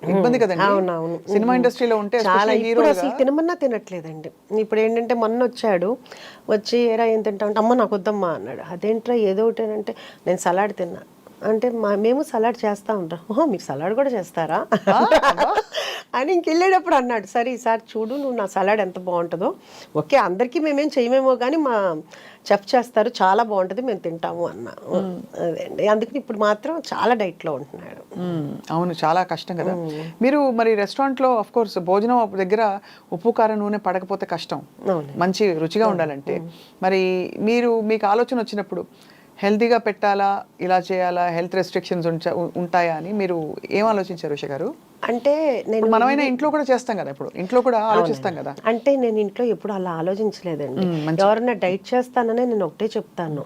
ఇబ్బంది కదండి. అవునవును. సినిమా ఇండస్ట్రీలో ఉంటే చాలా especially ఇప్పుడు హీరోలుగా అసలు తినమన్నా తినట్లేదండి. ఇప్పుడు ఏంటంటే మొన్న వచ్చాడు, వచ్చి ఏరా ఏం తింటావు అంటే, అమ్మ నాకు వద్దమ్మా అన్నాడు. అదేంట్రా ఏదో ఒకటి అంటే, నేను సలాడ్ తిన్నా అంటే మేము సలాడ్ చేస్తా ఉంటాం. ఓహో మీరు సలాడ్ కూడా చేస్తారా అని ఇంకెళ్ళేటప్పుడు అన్నాడు. సరే ఈసారి చూడు నువ్వు నా సలాడ్ ఎంత బాగుంటుందో. ఓకే అందరికీ మేమేం చేయమేమో కానీ మా చెఫ్ చేస్తారు చాలా బాగుంటుంది మేము తింటాము అన్న. అదే అండి, అందుకని ఇప్పుడు మాత్రం చాలా డైట్లో ఉంటున్నాడు. అవును, చాలా కష్టం కదా. మీరు మరి రెస్టారెంట్లో ఆఫ్ కోర్స్ భోజనం దగ్గర ఉప్పు కారం నూనె పడకపోతే కష్టం, అవును. మంచి రుచిగా ఉండాలంటే. మరి మీకు ఆలోచన వచ్చినప్పుడు హెల్తీగా పెట్టాలా, ఇలా చేయాలా, హెల్త్ రెస్ట్రిక్షన్స్ ఉంటాయా అని మీరు ఏం ఆలోచించారు ఉష గారు? అంటే నేను ఇప్పుడు మనమైనా ఇంట్లో కూడా చేస్తాం కదా, ఇప్పుడు ఇంట్లో కూడా ఆలోచిస్తాం కదా. అంటే నేను ఇంట్లో ఎప్పుడు అలా ఆలోచించలేదండి. ఎవరన్నా డైట్ చేస్తాననే నేను ఒకటే చెప్తాను,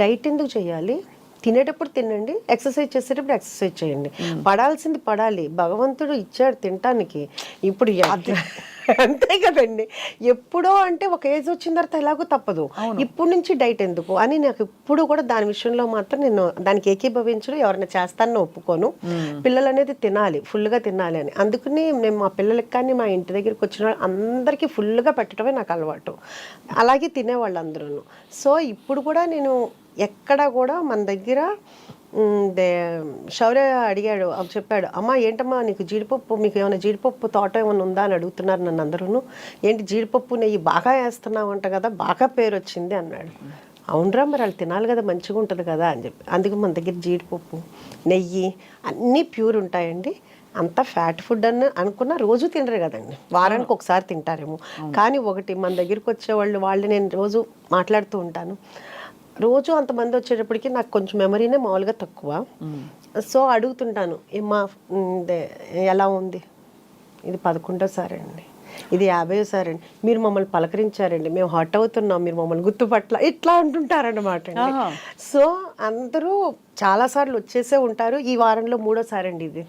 డైట్ ఎందుకు చేయాలి, తినేటప్పుడు తినండి, ఎక్సర్సైజ్ చేసేటప్పుడు ఎక్సర్సైజ్ చేయండి. పడాల్సింది పడాలి, భగవంతుడు ఇచ్చాడు తినటానికి. ఇప్పుడు అంతే కదండి. ఎప్పుడో అంటే ఒక ఏజ్ వచ్చిన తర్వాత ఎలాగో తప్పదు, ఇప్పుడు నుంచి డైట్ ఎందుకు అని నాకు ఇప్పుడు కూడా దాని విషయంలో మాత్రం నేను దానికి ఏకీభవించడం, ఎవరైనా చేస్తానో ఒప్పుకోను. పిల్లలు అనేది తినాలి, ఫుల్గా తినాలి అని. అందుకని నేను మా పిల్లలకి కానీ మా ఇంటి దగ్గరికి వచ్చిన అందరికీ ఫుల్గా పెట్టడమే నాకు అలవాటు. అలాగే తినేవాళ్ళు అందరూ. సో ఇప్పుడు కూడా నేను ఎక్కడ కూడా మన దగ్గర శౌర్య అడిగాడు, చెప్పాడు, అమ్మ ఏంటమ్మా నీకు జీడిపప్పు, మీకు ఏమైనా జీడిపప్పు తోట ఏమైనా ఉందా అని అడుగుతున్నారు నన్ను అందరూ. ఏంటి జీడిపప్పు నెయ్యి బాగా వేస్తున్నావు అంట కదా, బాగా పేరు వచ్చింది అన్నాడు. అవునరా మరి వాళ్ళు తినాలి కదా, మంచిగా ఉంటుంది కదా అని చెప్పి. అందుకే మన దగ్గర జీడిపప్పు నెయ్యి అన్నీ ప్యూర్ ఉంటాయండి. అంత ఫ్యాట్ ఫుడ్ అని అనుకున్న రోజు తినరు కదండి, వారానికి ఒకసారి తింటారేమో. కానీ ఒకటి మన దగ్గరికి వచ్చేవాళ్ళు నేను రోజు మాట్లాడుతూ ఉంటాను, రోజు అంతమంది వచ్చేటప్పటికి నాకు కొంచెం మెమరీనే మామూలుగా తక్కువ. సో అడుగుతుంటాను, ఏమా ఎలా ఉంది, ఇది 11వ అండి, ఇది 50వ అండి, మీరు మమ్మల్ని పలకరించారండి, మేము హర్ట్ అవుతున్నాం, మీరు మమ్మల్ని గుర్తుపట్ల, ఇట్లా అంటుంటారన్నమాట అండి. సో అందరూ చాలాసార్లు వచ్చేసే ఉంటారు, ఈ వారంలో 3వ అండి ఇది,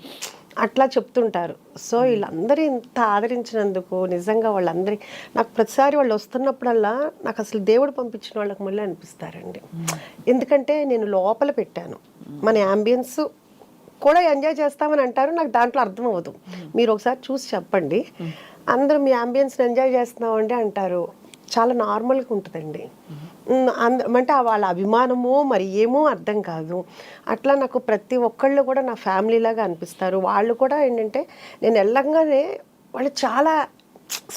అట్లా చెప్తుంటారు. సో వీళ్ళందరూ ఇంత ఆదరించినందుకు నిజంగా వాళ్ళందరి నాకు ప్రతిసారి వాళ్ళు వస్తున్నప్పుడల్లా నాకు అసలు దేవుడు పంపించిన వాళ్ళకి మళ్ళీ అనిపిస్తారండి. ఎందుకంటే నేను లోపల పెట్టాను, మన యాంబియన్స్ కూడా ఎంజాయ్ చేస్తామని అంటారు, నాకు దాంట్లో అర్థం అవ్వదు. మీరు ఒకసారి చూసి చెప్పండి, అందరూ మీ యాంబియన్స్ని ఎంజాయ్ చేస్తున్నామండి అంటారు, చాలా నార్మల్గా ఉంటుందండి. అంటే వాళ్ళ అభిమానమో మరి ఏమో అర్థం కాదు. అట్లా నాకు ప్రతి ఒక్కళ్ళు కూడా నా ఫ్యామిలీ లాగా అనిపిస్తారు. వాళ్ళు కూడా ఏంటంటే నేను వెళ్ళంగానే వాళ్ళు చాలా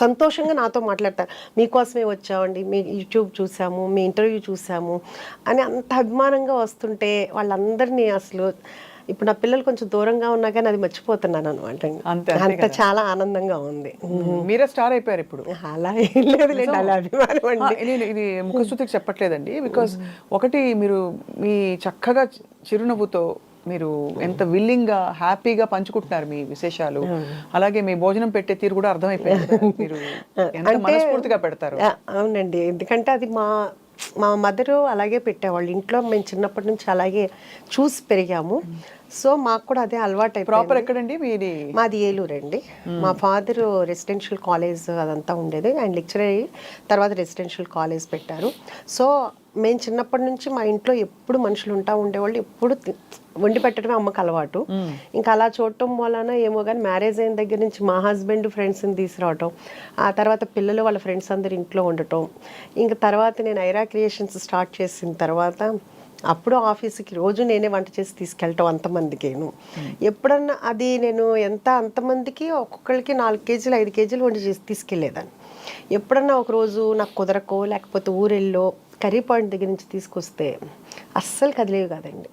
సంతోషంగా నాతో మాట్లాడతారు, మీకోసమే వచ్చామండి, మీ యూట్యూబ్ చూసాము, మీ ఇంటర్వ్యూ చూసాము అని అంత అభిమానంగా వస్తుంటే వాళ్ళందరినీ అసలు ఇప్పుడు నా పిల్లలు కొంచెం దూరంగా ఉన్నా కానీ అది మర్చిపోతున్నాను అనమాట. అంత చాలా ఆనందంగా ఉంది. మీరే స్టార్ అయిపోయారు ఇప్పుడు. అలా ఏం లేదులేండి, అలా అభిమానం అండి. నేను ఇది ముఖస్తుతికి చెప్పట్లేదండి, బికాస్ ఒకటి మీరు మీ చక్కగా చిరునవ్వుతో మీరు ఎంత విల్లింగ్గా హ్యాపీగా పంచుకుంటున్నారు మీ విశేషాలు, అలాగే మీ భోజనం పెట్టే తీరు కూడా అర్థమైపోయింది, మీరు ఎంత మనస్ఫూర్తిగా పెడతారు. అవునండి, ఎందుకంటే అది మా మదరు అలాగే పెట్టేవాళ్ళు ఇంట్లో, మేము చిన్నప్పటి నుంచి అలాగే చూసి పెరిగాము. సో మాకు కూడా అదే అలవాటు అయిపోయింది. ప్రాపర్ ఎక్కడండి మీది? మాది ఏలూరు అండి. మా ఫాదర్ రెసిడెన్షియల్ కాలేజ్ అదంతా ఉండేది, ఆయన లెక్చరర్ అయ్యి తర్వాత రెసిడెన్షియల్ కాలేజ్ పెట్టారు. సో మేము చిన్నప్పటి నుంచి మా ఇంట్లో ఎప్పుడు మనుషులు ఉండేవాళ్ళు, ఎప్పుడు వండి పెట్టడమే అమ్మకు అలవాటు. ఇంకా అలా చూడటం వలన ఏమో కానీ మ్యారేజ్ అయిన దగ్గర నుంచి మా హస్బెండ్ ఫ్రెండ్స్ని తీసుకురావటం, ఆ తర్వాత పిల్లలు వాళ్ళ ఫ్రెండ్స్ అందరు ఇంట్లో ఉండటం, ఇంకా తర్వాత నేను ఐరా క్రియేషన్స్ స్టార్ట్ చేసిన తర్వాత అప్పుడు ఆఫీస్కి రోజు నేనే వంట చేసి తీసుకెళ్ళటం అంతమందికేను. ఎప్పుడన్నా అది నేను అంతమందికి ఒక్కొక్కరికి 4 కేజీలు 5 కేజీలు వండి చేసి తీసుకెళ్ళేదాన్ని. ఎప్పుడన్నా ఒకరోజు నాకు కుదరకో లేకపోతే ఊరెళ్ళో కర్రీ పాయింట్ దగ్గర నుంచి తీసుకొస్తే అస్సలు కదిలేవి కాదండి.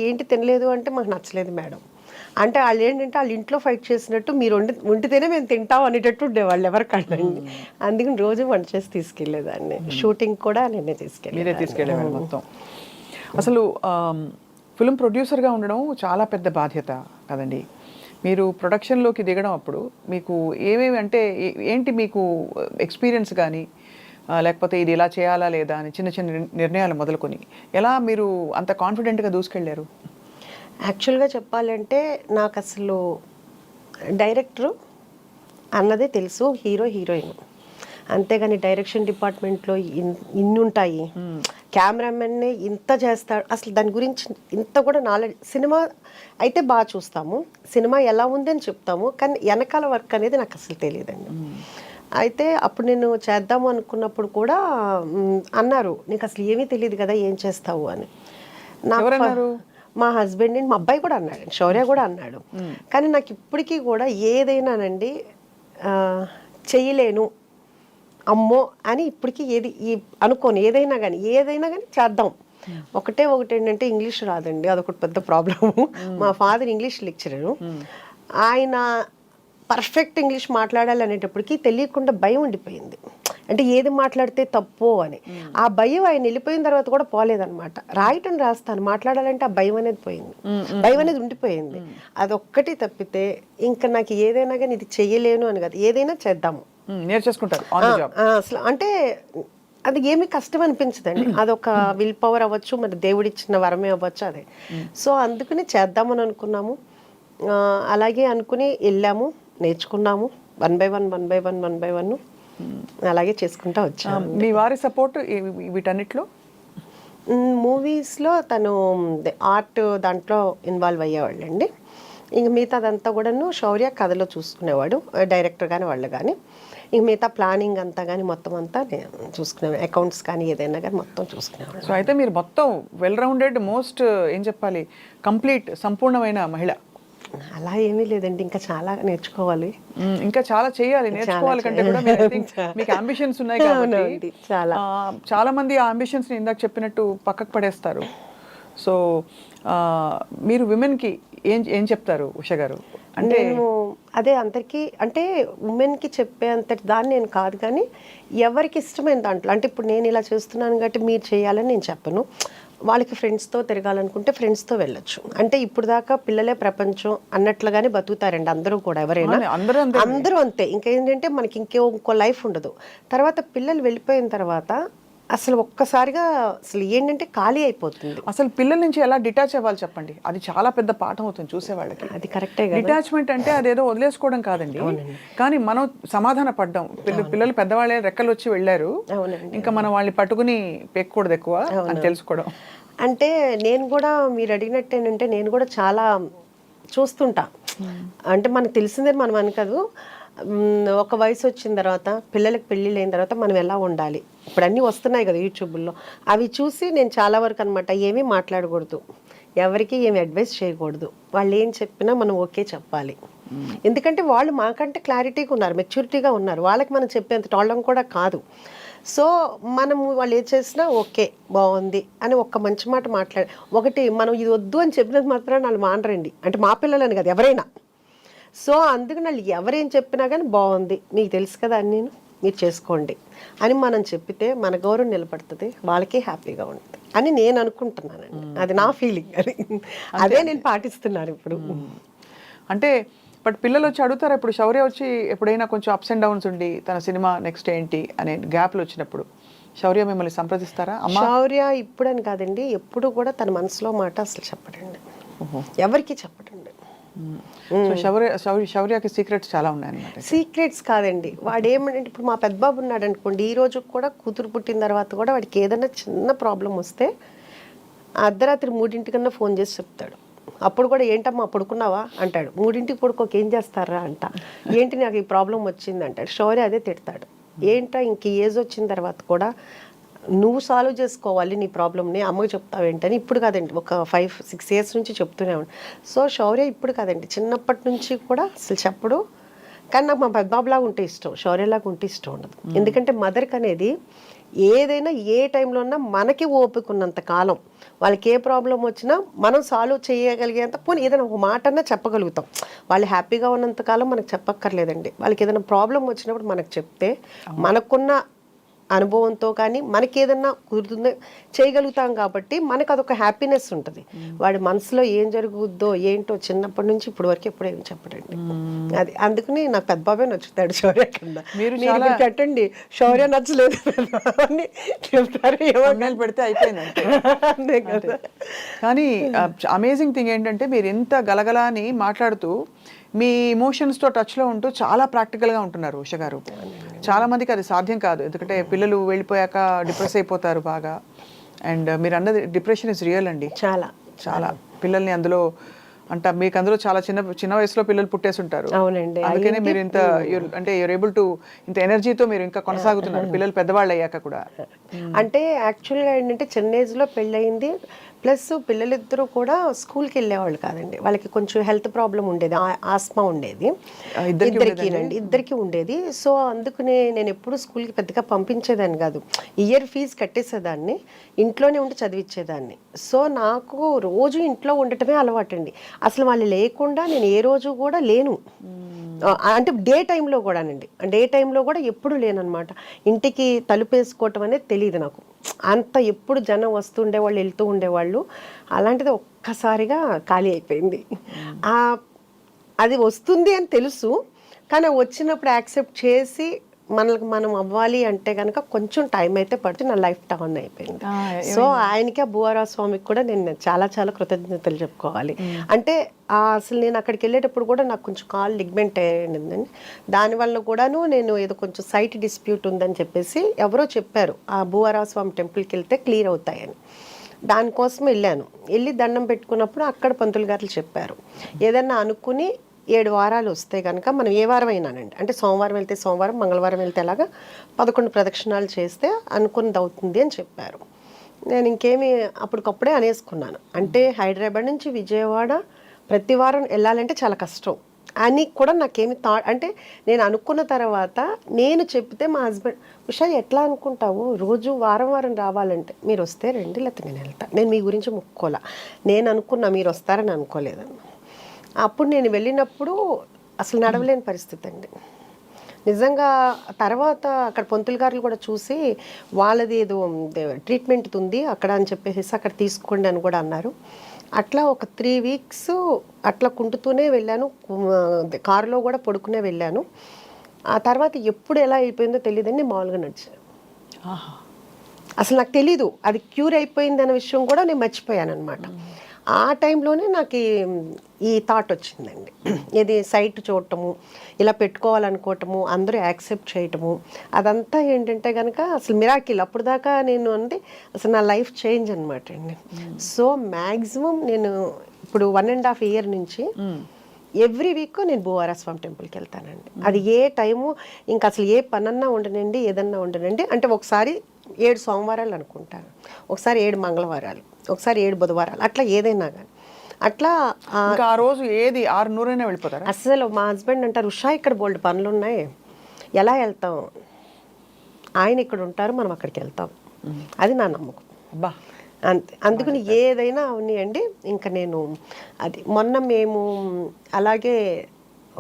ఏంటి తినలేదు అంటే మాకు నచ్చలేదు మేడం అంటే, వాళ్ళు ఏంటంటే వాళ్ళ ఇంట్లో ఫైట్ చేసినట్టు మీరు వండితేనే మేము తింటాం అనేటట్టు ఉండేవాళ్ళు ఎవరికండి. అందుకని రోజు వంట చేసి తీసుకెళ్ళేదాన్ని. షూటింగ్ కూడా నేనే తీసుకెళ్ళేవాళ్ళు మొత్తం. అసలు ఫిల్మ్ ప్రొడ్యూసర్గా ఉండడం చాలా పెద్ద బాధ్యత కదండి. మీరు ప్రొడక్షన్లోకి దిగడం అప్పుడు మీకు ఏమేమి అంటే ఏంటి మీకు ఎక్స్పీరియన్స్ కానీ, లేకపోతే ఇది ఇలా చేయాలా లేదా అని చిన్న చిన్న నిర్ణయాలు మొదలుకొని ఎలా మీరు అంత కాన్ఫిడెంట్గా దూసుకెళ్ళారు? యాక్చువల్గా చెప్పాలంటే నాకు అసలు డైరెక్టరు అన్నదే తెలుసు, హీరో హీరోయిన్, అంతేగాని డైరెక్షన్ డిపార్ట్మెంట్లో ఇన్ని ఉంటాయి, కెమెరామెన్నే ఇంత చేస్తాడు, అసలు దాని గురించి ఇంత కూడా నాలెడ్జ్. సినిమా అయితే బాగా చూస్తాము, సినిమా ఎలా ఉంది అని చెప్తాము, కానీ వెనకాల వర్క్ అనేది నాకు అసలు తెలియదండి. అయితే అప్పుడు నేను చేద్దాము అనుకున్నప్పుడు కూడా అన్నారు, నీకు అసలు ఏమీ తెలియదు కదా, ఏం చేస్తావు అని. నాకు మా హస్బెండ్ మా అబ్బాయి కూడా అన్నాడు, శౌర్య కూడా అన్నాడు. కానీ నాకు ఇప్పటికీ కూడా ఏదైనానండి చేయలేను అమ్మో అని ఇప్పటికీ అనుకోను. ఏదైనా కానీ చేద్దాం. ఒకటి ఏంటంటే ఇంగ్లీష్ రాదండి, అదొకటి పెద్ద ప్రాబ్లము. మా ఫాదర్ ఇంగ్లీష్ లెక్చరరు, ఆయన పర్ఫెక్ట్ ఇంగ్లీష్ మాట్లాడాలి అనేటప్పటికి తెలియకుండా భయం ఉండిపోయింది, అంటే ఏది మాట్లాడితే తప్పు అని. ఆ భయం ఆయన వెళ్ళిపోయిన తర్వాత కూడా పోలేదన్నమాట. రాయటం రాస్తాను, మాట్లాడాలంటే ఆ భయం అనేది పోయింది, భయం అనేది ఉండిపోయింది. అదొక్కటి తప్పితే ఇంకా నాకు ఏదైనా కానీ ఇది చెయ్యలేను అని కాదు, ఏదైనా చేద్దాము నేర్చేసుకుంటారు అసలు. అంటే అది ఏమీ కష్టం అనిపించదండి, అదొక విల్ పవర్ అవ్వచ్చు, మరి దేవుడిచ్చిన వరమే అవ్వచ్చు అదే. సో అందుకని చేద్దామని అనుకున్నాము, అలాగే అనుకుని వెళ్ళాము, నేర్చుకున్నాము, 1 by 1 అలాగే చేసుకుంటా వచ్చాము. మీ వారి సపోర్ట్ వీటన్నిటిలో? మూవీస్లో తను ఆర్ట్ దాంట్లో ఇన్వాల్వ్ అయ్యేవాళ్ళండి. ఇంక మిగతాదంతా కూడాను శౌర్య కథలో చూసుకునేవాడు, డైరెక్టర్ కానీ వాళ్ళు కానీ. ఇంక మిగతా ప్లానింగ్ అంతా కానీ మొత్తం అంతా నేను చూసుకునేవాడు, అకౌంట్స్ కానీ ఏదైనా కానీ మొత్తం చూసుకునేవాడు. సో అయితే మీరు మొత్తం వెల్ రౌండెడ్, మోస్ట్ ఏం చెప్పాలి, కంప్లీట్ సంపూర్ణమైన మహిళ. అలా ఏమీ లేదండి, ఇంకా చాలా నేర్చుకోవాలి, ఇంకా చాలా చేయాలి. నేర్చుకోవాలి కంటే కూడా మీకు అంబిషన్స్ ఉన్నాయి కాబట్టి చాలా మంది ఆ అంబిషన్స్ ని ఇందాక చెప్పినట్టు పక్కకు పడేస్తారు. సో మీరు విమెన్ కి ఏం చెప్తారు ఉష గారు? అంటే నేను అదే అందరికీ, అంటే ఉమెన్కి చెప్పే అంతటి దాన్ని నేను కాదు, కానీ ఎవరికి ఇష్టమైన దాంట్లో, అంటే ఇప్పుడు నేను ఇలా చేస్తున్నాను కాబట్టి మీరు చేయాలని నేను చెప్పను. వాళ్ళకి ఫ్రెండ్స్తో తిరగాలనుకుంటే ఫ్రెండ్స్తో వెళ్ళొచ్చు. అంటే ఇప్పుడు దాకా పిల్లలే ప్రపంచం అన్నట్లుగానే బతుకుతారండి అందరూ కూడా, ఎవరైనా అందరూ అంతే. ఇంకేంటంటే మనకి ఇంకో లైఫ్ ఉండదు. తర్వాత పిల్లలు వెళ్ళిపోయిన తర్వాత అసలు ఒక్కసారిగా అసలు ఏంటంటే ఖాళీ అయిపోతుంది. అసలు పిల్లల నుంచి ఎలా డిటాచ్ అవ్వాలి చెప్పండి, అది చాలా పెద్ద పాఠం అవుతుంది చూసేవాళ్ళకి. అది కరెక్టే. డిటాచ్మెంట్ అంటే అదేదో వదిలేసుకోవడం కాదండి, కానీ మనం సమాధాన పడ్డాం. పిల్లలు పెద్దవాళ్ళే రెక్కలు వచ్చి వెళ్ళారు, ఇంకా మనం వాళ్ళని పట్టుకుని పెక్కకూడదు ఎక్కువ అని తెలుసుకోవడం. అంటే నేను కూడా మీరు అడిగినట్టు ఏంటంటే నేను కూడా చాలా చూస్తుంటా, అంటే మనకు తెలిసిందే మనం అనుకోదు. ఒక వయసు వచ్చిన తర్వాత పిల్లలకి పెళ్ళిళ్ళు అయిన తర్వాత మనం ఎలా ఉండాలి, ఇప్పుడు అన్నీ వస్తున్నాయి కదా యూట్యూబ్లో, అవి చూసి నేను చాలా వరకు అనమాట ఏమీ మాట్లాడకూడదు, ఎవరికి ఏమి అడ్వైస్ చేయకూడదు. వాళ్ళు ఏం చెప్పినా మనం ఓకే చెప్పాలి. ఎందుకంటే వాళ్ళు మాకంటే క్లారిటీగా ఉన్నారు, మెచ్యూరిటీగా ఉన్నారు, వాళ్ళకి మనం చెప్పేంత టోళ్ళం కూడా కాదు. సో మనము వాళ్ళు ఏం చేసినా ఓకే బాగుంది అని ఒక్క మంచి మాట మాట్లాడి, ఒకటి మనం ఇది వద్దు అని చెప్పినంత మాత్రం వాళ్ళు మానరండి, అంటే మా పిల్లలని కదా ఎవరైనా. సో అందుకని వాళ్ళు ఎవరేం చెప్పినా కానీ బాగుంది, మీకు తెలుసు కదా అని మీరు చేసుకోండి అని మనం చెప్పితే మన గౌరవం నిలబడుతుంది, వాళ్ళకి హ్యాపీగా ఉంటుంది అని నేను అనుకుంటున్నానండి. అది నా ఫీలింగ్, అది అదే నేను పాటిస్తున్నాను ఇప్పుడు. అంటే బట్ పిల్లలు వచ్చి అడుగుతారా, ఇప్పుడు శౌర్య వచ్చి ఎప్పుడైనా కొంచెం అప్స్ అండ్ డౌన్స్ ఉండి తన సినిమా నెక్స్ట్ ఏంటి అనే గ్యాప్లు వచ్చినప్పుడు శౌర్య మిమ్మల్ని సంప్రదిస్తారా? శౌర్య ఇప్పుడని కాదండి, ఎప్పుడు కూడా తన మనసులో మాట అసలు చెప్పడండి, ఎవరికి చెప్పడండి. శౌర్యకి సీక్రెట్స్ చాలా ఉన్నాయన్నమాట. సీక్రెట్స్ కాదండి, వాడు ఏమంటే ఇప్పుడు మా పెద్ద బాబు ఉన్నాడు అనుకోండి, ఈ రోజు కూడా కూతురు పుట్టిన తర్వాత కూడా వాడికి ఏదైనా చిన్న ప్రాబ్లం వస్తే అర్ధరాత్రి 3 ఫోన్ చేసి చెప్తాడు. అప్పుడు కూడా ఏంటమ్మా పడుకున్నావా అంటాడు, 3 పడుకోక ఏం చేస్తారా అంట, ఏంటి నాకు ఈ ప్రాబ్లం వచ్చింది అంటాడు. శౌర్య అదే తిడతాడు, ఏంటా ఇంక ఏజ్ వచ్చిన తర్వాత కూడా నువ్వు సాల్వ్ చేసుకోవాలి నీ ప్రాబ్లమ్ని, అమ్మకి చెప్తావేంటని. ఇప్పుడు కాదండి, ఒక 5-6 years నుంచి చెప్తూనే ఉన్నాడు. సో శౌర్య ఇప్పుడు కాదండి, చిన్నప్పటి నుంచి కూడా అసలు చెప్పడు. కానీ నాకు మా పెద్దబాబులాగా ఉంటే ఇష్టం, శౌర్యలాగా ఉంటే ఇష్టం ఉండదు. ఎందుకంటే మదర్కి అనేది ఏదైనా ఏ టైంలో ఉన్నా మనకి ఓపిక ఉన్నంత కాలం వాళ్ళకి ఏ ప్రాబ్లం వచ్చినా మనం సాల్వ్ చేయగలిగేంత, పోనీ ఏదైనా ఒక మాట అన్నా చెప్పగలుగుతాం. వాళ్ళు హ్యాపీగా ఉన్నంత కాలం మనకు చెప్పక్కర్లేదండి. వాళ్ళకి ఏదైనా ప్రాబ్లం వచ్చినప్పుడు మనకు చెప్తే మనకున్న అనుభవంతో కానీ మనకి ఏదన్నా కుదురుతుందో చేయగలుగుతాం కాబట్టి మనకు అదొక హ్యాపీనెస్ ఉంటుంది. వాడి మనసులో ఏం జరుగుద్దో ఏంటో చిన్నప్పటి నుంచి ఇప్పుడు వరకు ఎప్పుడు ఏం చెప్పడండి. అది అందుకని నాకు పెద్ద బాబే నచ్చుతాడు శౌర్య కన్నా. మీరు పెట్టండి శౌర్య నచ్చలేదు అని చెప్తారు, ఏమన్నా పెడితే అయిపోయింది కదా. కానీ అమేజింగ్ థింగ్ ఏంటంటే మీరు ఎంత గలగలా అని మాట్లాడుతూ మీ ఇమోషన్స్తో టచ్లో ఉంటూ చాలా ప్రాక్టికల్గా ఉంటున్నారు ఉష గారు. చాలా మందికి అది సాధ్యం కాదు, ఎందుకంటే పిల్లలు వెళ్ళిపోయాక డిప్రెస్ అయిపోతారు బాగా. అండ్ మీరు అన్నది డిప్రెషన్ ఇస్ రియల్ అండి, చాలా చాలా. పిల్లల్ని అందులో అంటే మీకు అందులో చాలా చిన్న చిన్న వయసులో పిల్లలు పుట్టేసి ఉంటారు. అవునండి. అందుకనే మీరు ఇంత అంటే యూర్ ఏబుల్ టు ఇంత ఎనర్జీతో మీరు ఇంకా కొనసాగుతున్నారు పిల్లలు పెద్దవాళ్ళు అయ్యాక కూడా. అంటే యాక్చువల్గా ఏంటంటే చిన్న ఏజ్లో పెళ్ళయింది, ప్లస్ పిల్లలిద్దరూ కూడా స్కూల్కి వెళ్ళేవాళ్ళు కాదండి. వాళ్ళకి కొంచెం హెల్త్ ప్రాబ్లం ఉండేది, ఆస్మా ఉండేది ఇద్దరికి ఉండేది. సో అందుకనే నేను ఎప్పుడు స్కూల్కి పెద్దగా పంపించేదాన్ని కాదు, ఇయర్ ఫీజు కట్టేసేదాన్ని, ఇంట్లోనే ఉండి చదివించేదాన్ని. సో నాకు రోజు ఇంట్లో ఉండటమే అలవాటండి. అసలు వాళ్ళు లేకుండా నేను ఏ రోజు కూడా లేను. అంటే డే టైంలో కూడానండి, డే టైంలో కూడా ఎప్పుడు లేనమాట. ఇంటికి తలుపేసుకోవటం అనేది తెలియదు నాకు. అంత ఎప్పుడు జనం వస్తుండేవాళ్ళు, వెళ్తూ ఉండేవాళ్ళు. అలాంటిది ఒక్కసారిగా ఖాళీ అయిపోయింది. అది వస్తుంది అని తెలుసు, కానీ వచ్చినప్పుడు యాక్సెప్ట్ చేసి మనకి మనం అవ్వాలి అంటే కనుక కొంచెం టైం అయితే పడితే నా లైఫ్ టర్న్ అయిపోయింది. సో ఆయనకి, ఆ భూవరాజ స్వామికి కూడా నేను చాలా చాలా కృతజ్ఞతలు చెప్పుకోవాలి. అంటే అసలు నేను అక్కడికి వెళ్ళేటప్పుడు కూడా నాకు కొంచెం కాల్ లిగ్మెంట్ అయ్యిందండి. దానివల్ల కూడాను నేను ఏదో కొంచెం సైట్ డిస్ప్యూట్ ఉందని చెప్పేసి ఎవరో చెప్పారు, ఆ భూవరాజ స్వామి టెంపుల్కి వెళ్తే క్లియర్ అవుతాయని. దానికోసం వెళ్ళి దండం పెట్టుకున్నప్పుడు అక్కడ పంతులు గారు చెప్పారు, ఏదన్నా అనుకుని 7 వారాలు వస్తే కనుక మనం ఏ వారం అయినానండి, అంటే సోమవారం వెళ్తే సోమవారం, మంగళవారం వెళ్తే అలాగా 11 ప్రదక్షిణాలు చేస్తే అనుకున్నది అవుతుంది అని చెప్పారు. నేను ఇంకేమీ అప్పటికప్పుడే అనేసుకున్నాను. అంటే హైదరాబాద్ నుంచి విజయవాడ ప్రతి వారం వెళ్ళాలంటే చాలా కష్టం అని కూడా నాకేమి అంటే నేను అనుకున్న తర్వాత నేను చెప్తే మా హస్బెండ్, ఉషా ఎట్లా అనుకుంటావు, రోజు వారం వారం రావాలంటే, మీరు వస్తే రండి, లేకపోతే నేను వెళ్తాను, నేను మీ గురించి ముక్కోలా, నేను అనుకున్నా మీరు వస్తారని అనుకోలేదన్న. అప్పుడు నేను వెళ్ళినప్పుడు అసలు నడవలేని పరిస్థితి అండి నిజంగా. తర్వాత అక్కడ పంతులు గారులు కూడా చూసి వాళ్ళది ఏదో ట్రీట్మెంట్ ఉంది అక్కడ అని చెప్పేసి అక్కడ తీసుకోండి అని కూడా అన్నారు. అట్లా ఒక 3 వీక్స్ అట్లా కుంటుతూనే వెళ్ళాను, కారులో కూడా పడుకునే వెళ్ళాను. ఆ తర్వాత ఎప్పుడు ఎలా అయిపోయిందో తెలియదండి, మామూలుగా నడిచాను. అసలు నాకు తెలీదు అది క్యూర్ అయిపోయింది అనే విషయం కూడా నేను మర్చిపోయాను అనమాట. ఆ టైంలోనే నాకు ఈ థాట్ వచ్చిందండి, ఇది సైట్ చూడటము, ఇలా పెట్టుకోవాలనుకోవటము, అందరూ యాక్సెప్ట్ చేయటము, అదంతా ఏంటంటే కనుక అసలు మిరాకిల్. అప్పుడు దాకా నేను అంటే అసలు నా లైఫ్ చేంజ్ అనమాట అండి. సో మ్యాక్సిమం నేను ఇప్పుడు 1.5 year నుంచి ఎవ్రీ వీక్ నేను భూవరాజ స్వామి టెంపుల్కి వెళ్తానండి. అది ఏ టైము ఇంకా అసలు ఏ పనన్నా ఉండనండి, ఏదన్నా ఉండనండి. అంటే ఒకసారి 7 సోమవారాలు అనుకుంటాను, ఒకసారి 7 మంగళవారాలు, ఒకసారి 7 బుధవారాలు, అట్లా ఏదైనా కానీ అట్లా. ఆ రోజు ఏది 600 వెళ్ళిపోతారు. అసలు మా హస్బెండ్ అంటారు, ఉషా ఇక్కడ బోల్డ్ పనులు ఉన్నాయి, ఎలా వెళ్తాం, ఆయన ఇక్కడ ఉంటారు, మనం అక్కడికి వెళ్తాం, అది నా నమ్మకం. అబ్బా అంతే. అందుకని ఏదైనా ఉన్నాయండి. ఇంకా నేను అది మొన్న మేము అలాగే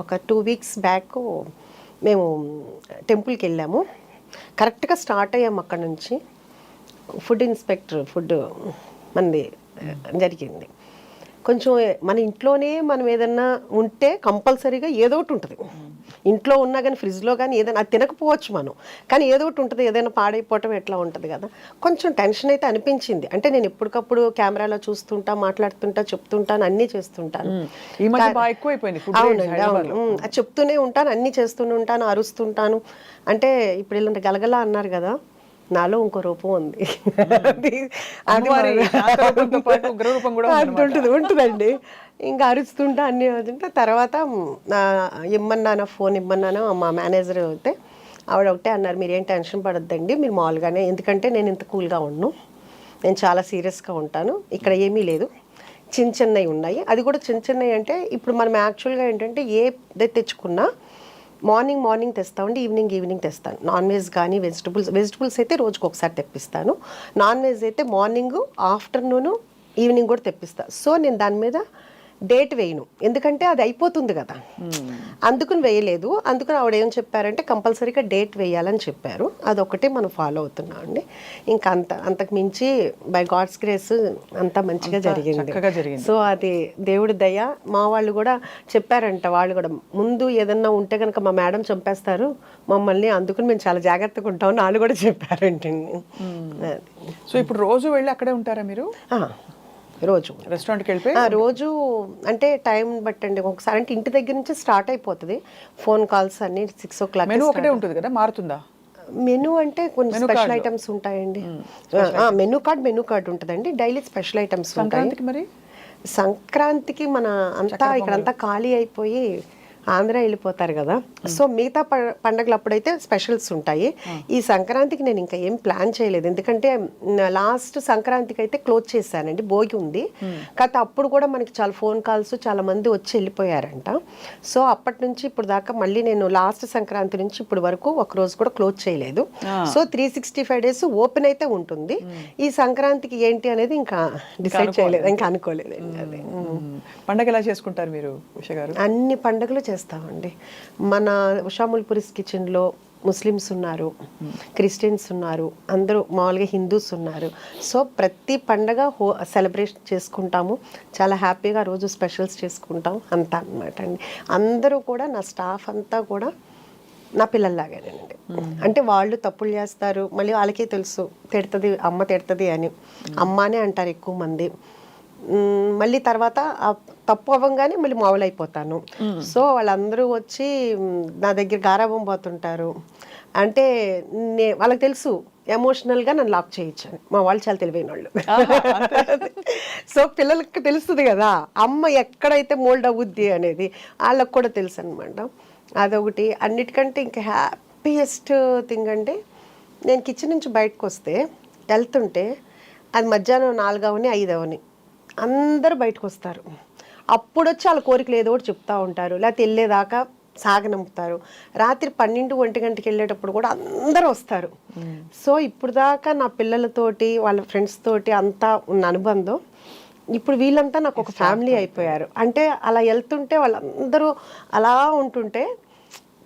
ఒక 2 weeks బ్యాక్ మేము టెంపుల్కి వెళ్ళాము. కరెక్ట్గా స్టార్ట్ అయ్యాము అక్కడ నుంచి. ఫుడ్ ఇన్స్పెక్టర్ ఫుడ్ మనది జరిగింది. కొంచెం మన ఇంట్లోనే మనం ఏదన్నా ఉంటే కంపల్సరీగా ఏదో ఒకటి ఉంటుంది. ఇంట్లో ఉన్నా కానీ ఫ్రిడ్జ్లో కానీ ఏదైనా అది తినకపోవచ్చు మనం, కానీ ఏదో ఒకటి ఉంటుంది, ఏదైనా పాడైపోవటం ఎట్లా ఉంటుంది కదా. కొంచెం టెన్షన్ అయితే అనిపించింది. అంటే నేను ఎప్పటికప్పుడు కెమెరాలో చూస్తుంటా, మాట్లాడుతుంటా, చెప్తుంటాను, అన్నీ చేస్తుంటాను. అవునండి, అవును, అది చెప్తూనే ఉంటాను, అన్నీ చేస్తూనే ఉంటాను, అరుస్తుంటాను. అంటే ఇప్పుడు ఇలాంటి గలగలా అన్నారు కదా, నాలో ఇంకో రూపం ఉంది, ఉంటుందండి. ఇంకా అరుస్తుంటా అన్నీ అవుతుంటా. తర్వాత ఇమ్మన్నాను, ఫోన్ ఇమ్మన్నాను, మా మేనేజర్ అయితే ఆవిడ ఒకటే అన్నారు, మీరేం టెన్షన్ పడొద్దండి, మీరు మామూలుగానే, ఎందుకంటే నేను ఇంత కూల్గా ఉన్నాను, నేను చాలా సీరియస్గా ఉంటాను, ఇక్కడ ఏమీ లేదు, చిన్నవి ఉన్నాయి. అది కూడా చిన్నవి అంటే ఇప్పుడు మనం యాక్చువల్గా ఏంటంటే ఏది తెచ్చుకున్నా మార్నింగ్ తెస్తామండి, ఈవినింగ్ తెస్తాను. నాన్ వెజ్ కానీ వెజిటబుల్స్ అయితే రోజుకు ఒకసారి తెప్పిస్తాను. నాన్ వెజ్ అయితే మార్నింగ్, ఆఫ్టర్నూను, ఈవినింగ్ కూడా తెప్పిస్తాను. సో నేను దాని మీద డేట్ వేయను, ఎందుకంటే అది అయిపోతుంది కదా, అందుకుని వేయలేదు. అందుకని ఆవిడ ఏం చెప్పారంటే కంపల్సరీగా డేట్ వేయాలని చెప్పారు. అదొకటే మనం ఫాలో అవుతున్నాం అండి. ఇంకా అంతకు మించి బై గాడ్స్ గ్రేస్ అంతా మంచిగా జరిగింది. సో అది దేవుడి దయ. మా వాళ్ళు కూడా చెప్పారంట, వాళ్ళు కూడా ముందు ఏదన్నా ఉంటే కనుక మా మేడం చంపేస్తారు మమ్మల్ని, అందుకని మేము చాలా జాగ్రత్తగా ఉంటామని వాళ్ళు కూడా చెప్పారంటండి. సో ఇప్పుడు రోజు వెళ్ళి అక్కడే ఉంటారా మీరు? రోజు రెస్టారెంట్కి వెళ్ళిపోయి రోజు అంటే టైం బట్టండి. ఒకసారి అంటే ఇంటి దగ్గర నుంచి స్టార్ట్ అయిపోతుంది, ఫోన్ కాల్స్ అన్ని 6 o'clock. మెనూ ఒకటే ఉంటుంది కదా, మారుతుందా? మెనూ అంటే కొన్ని Menu స్పెషల్ card లో. ఐటమ్స్ ఉంటాయండి. మెనూ కార్డ్ ఉంటుందండి. డైలీ స్పెషల్ ఐటమ్స్ ఉంటాయి. సంక్రాంతికి మరి సంక్రాంతికి మన అంతా ఇక్కడంతా ఖాళీ అయిపోయి ఆంధ్ర వెళ్ళిపోతారు కదా, సో మిగతా పండగలు అప్పుడైతే స్పెషల్స్ ఉంటాయి. ఈ సంక్రాంతికి నేను ఇంకా ఏం ప్లాన్ చేయలేదు, ఎందుకంటే లాస్ట్ సంక్రాంతికి అయితే క్లోజ్ చేశానండి, భోగి ఉంది. కాకపోతే అప్పుడు కూడా మనకి చాలా ఫోన్ కాల్స్, చాలా మంది వచ్చి వెళ్ళిపోయారంట. సో అప్పటి నుంచి ఇప్పుడు దాకా మళ్ళీ నేను లాస్ట్ సంక్రాంతి నుంచి ఇప్పుడు వరకు ఒక రోజు కూడా క్లోజ్ చేయలేదు. సో 365 days ఓపెన్ అయితే ఉంటుంది. ఈ సంక్రాంతికి ఏంటి అనేది ఇంకా డిసైడ్ చేయలేదు, ఇంకా అనుకోలేదు. పండగ ఎలా చేసుకుంటారు మీరు ఉష గారు? అన్ని పండుగలు చేస్తామండి. మన ఉషాముల్పురిస్ కిచెన్లో ముస్లిమ్స్ ఉన్నారు, క్రిస్టియన్స్ ఉన్నారు, అందరూ మామూలుగా హిందూస్ ఉన్నారు. సో ప్రతి పండగ సెలబ్రేషన్ చేసుకుంటాము, చాలా హ్యాపీగా రోజు స్పెషల్స్ చేసుకుంటాం అంతా అన్నమాట అండి. అందరూ కూడా నా స్టాఫ్ అంతా కూడా నా పిల్లల్లాగానండి. అంటే వాళ్ళు తప్పులు చేస్తారు, మళ్ళీ వాళ్ళకే తెలుసు తిడుతుంది, అమ్మ తిడుతుంది అని, అమ్మనే అంటారు ఎక్కువ మంది. మళ్ళీ తర్వాత తప్పు అవ్వగానే మళ్ళీ మామూలు అయిపోతాను. సో వాళ్ళందరూ వచ్చి నా దగ్గర గారాబం పోతుంటారు. అంటే వాళ్ళకి తెలుసు ఎమోషనల్గా నన్ను లాక్ చేయొచ్చు. మా వాళ్ళు చాలా తెలివైన వాళ్ళు. సో పిల్లలకి తెలుస్తుంది కదా అమ్మ ఎక్కడైతే మోల్డ్ అవుద్ది అనేది, వాళ్ళకి కూడా తెలుసు అనమాట. అదొకటి. అన్నిటికంటే ఇంకా హ్యాపీయెస్ట్ థింగ్ అంటే, నేను కిచెన్ నుంచి బయటకు వస్తే వెళ్తుంటే అది మధ్యాహ్నం 4 అవని 5 అవని అందరూ బయటకు వస్తారు. అప్పుడు వచ్చి వాళ్ళ కోరికలు ఏదో ఒకటి చెప్తూ ఉంటారు, లేకపోతే వెళ్ళేదాకా సాగనంపుతారు. రాత్రి 12-1 గంటకి వెళ్ళేటప్పుడు కూడా అందరూ వస్తారు. సో ఇప్పుడు దాకా నా పిల్లలతోటి వాళ్ళ ఫ్రెండ్స్ తోటి అంతా ఉన్న అనుబంధం ఇప్పుడు వీళ్ళంతా నాకు ఒక ఫ్యామిలీ అయిపోయారు. అంటే అలా వెళ్తుంటే వాళ్ళందరూ అలా ఉంటుంటే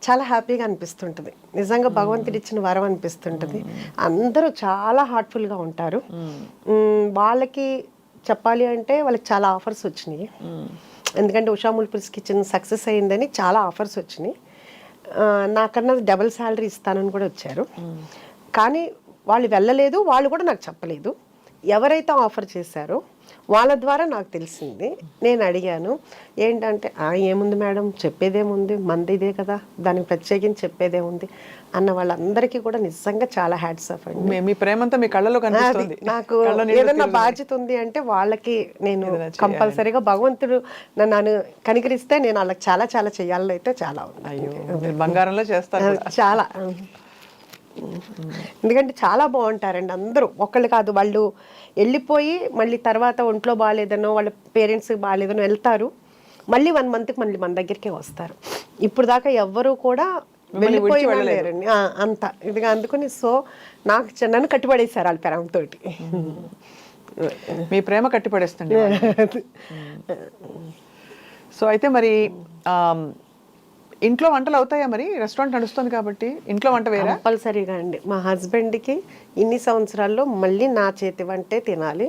చాలా హ్యాపీగా అనిపిస్తుంటుంది. నిజంగా భగవంతుడు ఇచ్చిన వరం అనిపిస్తుంటుంది. అందరూ చాలా హార్ట్ఫుల్గా ఉంటారు. వాళ్ళకి చెప్పాలి అంటే వాళ్ళకి చాలా ఆఫర్స్ వచ్చినాయి, ఎందుకంటే ఉషాముల్పురిస్ కిచెన్ సక్సెస్ అయ్యిందని చాలా ఆఫర్స్ వచ్చినాయి. నాకన్నా డబుల్ శాలరీ ఇస్తానని కూడా వచ్చారు. కానీ వాళ్ళు వెళ్ళలేదు, వాళ్ళు కూడా నాకు చెప్పలేదు. ఎవరైతే ఆఫర్ చేశారో వాళ్ళ ద్వారా నాకు తెలిసింది. నేను అడిగాను, ఏంటంటే ఏముంది మేడం, చెప్పేదేముంది, మంది ఇదే కదా, దానికి ప్రత్యేకించి చెప్పేదేముంది అన్న వాళ్ళందరికీ కూడా నిజంగా చాలా హ్యాట్స్ ఆఫ్ అండి. మీ ప్రేమంతా మీ కళ్ళలో కనిపిస్తుంది. నాకు ఏదన్నా బాధ్యత ఉంది అంటే వాళ్ళకి నేను కంపల్సరీగా, భగవంతుడు నన్ను కనికరిస్తే నేను వాళ్ళకి చాలా చాలా చేయాలని అయితే చాలా ఉంది. అయ్యో, బంగారంలో చేస్తారు చాలా. ఎందుకంటే చాలా బాగుంటారండి అందరూ, ఒకళ్ళు కాదు. వాళ్ళు వెళ్ళిపోయి మళ్ళీ తర్వాత ఒంట్లో బాగాలేదనో వాళ్ళ పేరెంట్స్ బాగాలేదనో వెళ్తారు, మళ్ళీ 1 monthకి మళ్ళీ మన దగ్గరికే వస్తారు. ఇప్పుడు దాకా ఎవ్వరూ కూడా వెళ్ళిపోయి వెళ్ళలేరండి అంత ఇదిగా. అందుకని సో నాకు నన్ను కట్టిపడేశారు వాళ్ళ ప్రేమతో. మీ ప్రేమ కట్టిపడేస్తుంది. సో అయితే మరి ఇంట్లో వంటలు అవుతాయా? మరి రెస్టారెంట్ నడుస్తుంది కాబట్టి ఇంట్లో వంట వేరే కంపల్సరీగా అండి. మా హస్బెండ్కి ఇన్ని సంవత్సరాల్లో మళ్ళీ నా చేతి వంటే తినాలి.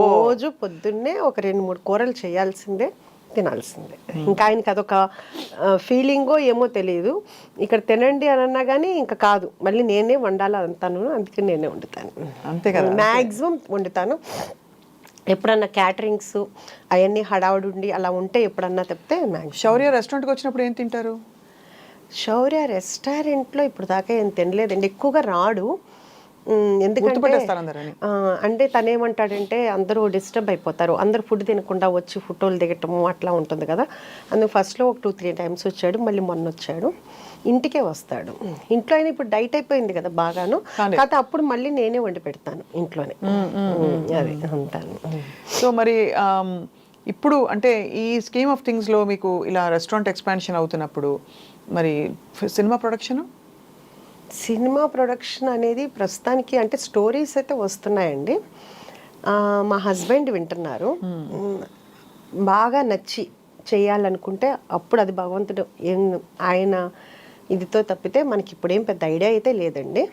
రోజు పొద్దున్నే ఒక 2-3 కూరలు చేయాల్సిందే, తినాల్సిందే. ఇంకా ఆయనకి అదొక ఫీలింగో ఏమో తెలియదు. ఇక్కడ తినండి అని అన్నా కానీ ఇంకా కాదు, మళ్ళీ నేనే వండాలి అంతాను, అందుకే నేనే వండుతాను. అంతే కదా, మ్యాక్సిమం వండుతాను. ఎప్పుడన్నా క్యాటరింగ్స్ అవన్నీ హడావుడి ఉండి అలా ఉంటే ఎప్పుడన్నా తప్పితే శౌర్య రెస్టారెంట్కి వచ్చినప్పుడు ఏం తింటారు? శౌర్య రెస్టారెంట్లో ఇప్పుడు దాకా ఏం తినలేదండి, ఎక్కువగా రాడు. ఎందుకంటే అంటే తను ఏమంటాడంటే అందరూ డిస్టర్బ్ అయిపోతారు, అందరూ ఫుడ్ తినకుండా వచ్చి ఫోటోలు దిగటము అట్లా ఉంటుంది కదా. అందుకు ఫస్ట్లో ఒక 2-3 times వచ్చాడు, మళ్ళీ మొన్న వచ్చాడు. ఇంటికే వస్తాడు. ఇంట్లో అయినా ఇప్పుడు డైట్ అయిపోయింది కదా బాగాను, కాకపోతే అప్పుడు మళ్ళీ నేనే వండి పెడతాను ఇంట్లోనే. అది అంటాను. సో మరి ఇప్పుడు అంటే ఈ స్కీమ్ ఆఫ్ థింగ్స్లో మీకు ఇలా రెస్టారెంట్ ఎక్స్పాన్షన్ అవుతున్నప్పుడు మరి సినిమా ప్రొడక్షన్ అనేది ప్రస్తుతానికి అంటే స్టోరీస్ అయితే వస్తున్నాయండి. మా హస్బెండ్ వింటున్నారు. బాగా నచ్చి చేయాలనుకుంటే అప్పుడు అది భగవంతుడు ఆయన ఇదితో తప్పితే మనకి ఇప్పుడేం పెద్ద ఐడియా అయితే లేదండి.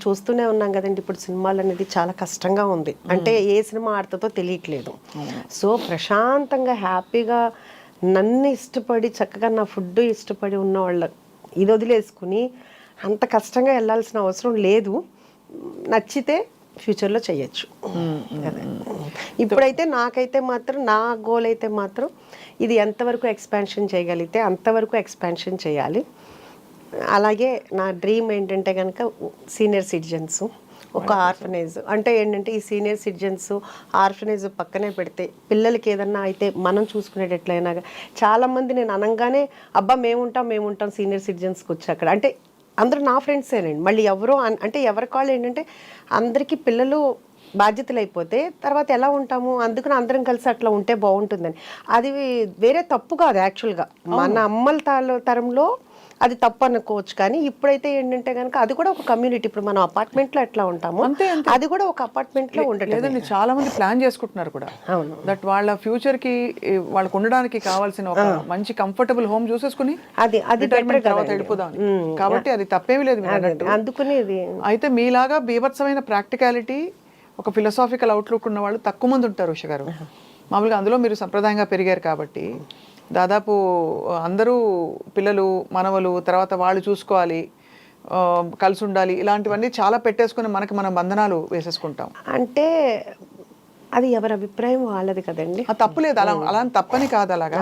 చూస్తూనే ఉన్నాం కదండి, ఇప్పుడు సినిమాలు అనేది చాలా కష్టంగా ఉంది. అంటే ఏ సినిమా ఆడుతుందో తెలియట్లేదు. సో ప్రశాంతంగా హ్యాపీగా నన్ను ఇష్టపడి చక్కగా నా ఫుడ్ ఇష్టపడి ఉన్న వాళ్ళ ఇది వదిలేసుకుని అంత కష్టంగా వెళ్ళాల్సిన అవసరం లేదు. నచ్చితే ఫ్యూచర్లో చేయొచ్చు. ఇప్పుడైతే నాకైతే మాత్రం నా గోల్ అయితే మాత్రం ఇది ఎంతవరకు ఎక్స్పాన్షన్ చేయగలిగితే అంతవరకు ఎక్స్పాన్షన్ చేయాలి. అలాగే నా డ్రీమ్ ఏంటంటే కనుక సీనియర్ సిటిజన్స్, ఒక ఆర్ఫనైజ్. అంటే ఏంటంటే ఈ సీనియర్ సిటిజన్స్ ఆర్ఫనైజ్ పక్కనే పెడితే పిల్లలకి ఏదన్నా అయితే మనం చూసుకునేటట్లయినా, చాలామంది నేను అనగానే అబ్బా మేముంటాం సీనియర్ సిటిజన్స్కి వచ్చి అక్కడ అంటే అందరూ నా ఫ్రెండ్సేనండి. మళ్ళీ ఎవరో అంటే ఎవరి కాళ్ళు ఏంటంటే అందరికీ పిల్లలు బాధ్యతలు అయిపోతే తర్వాత ఎలా ఉంటాము, అందుకని అందరం కలిసి అట్లా ఉంటే బాగుంటుందని. అది వేరే తప్పు కాదు యాక్చువల్గా, మన అమ్మల తరంలో అది తప్పు అనుకోవచ్చు. కానీ ఇప్పుడైతే ఏంటంటే కనుక అది కూడా ఒక కమ్యూనిటీ. ఇప్పుడు మనం అపార్ట్మెంట్లో ఎట్లా ఉంటామో అది కూడా ఒక అపార్ట్మెంట్లో ఉండటం. లేదండి, చాలా మంది ప్లాన్ చేసుకుంటున్నారు కూడా. అవును. దట్ వాళ్ళ ఫ్యూచర్ కి వాళ్ళకు ఉండడానికి కావాల్సిన ఒక మంచి కంఫర్టబుల్ హోమ్ చూసేసుకుని అది రిటైర్మెంట్ తర్వాత వెళ్ళిపోదాం. కాబట్టి అది తప్పేమీ లేదు మీరు అన్నట్టు. అందుకని ఇది అయితే మీలాగా బీభత్సమైన ప్రాక్టికాలిటీ, ఒక ఫిలసాఫికల్ అవుట్లుక్ ఉన్న వాళ్ళు తక్కువ మంది ఉంటారు ఉష గారు. మామూలుగా అందులో మీరు సంప్రదాయంగా పెరిగారు కాబట్టి దాదాపు అందరూ పిల్లలు మనవలు తర్వాత వాళ్ళు చూసుకోవాలి, కలిసి ఉండాలి, ఇలాంటివన్నీ చాలా పెట్టేసుకుని మనకి మనం బంధనాలు వేసేసుకుంటాం. అంటే అది ఎవరి అభిప్రాయం వాళ్ళది కదండి. తప్పులేదు, అలా తప్పని కాదు అలాగా.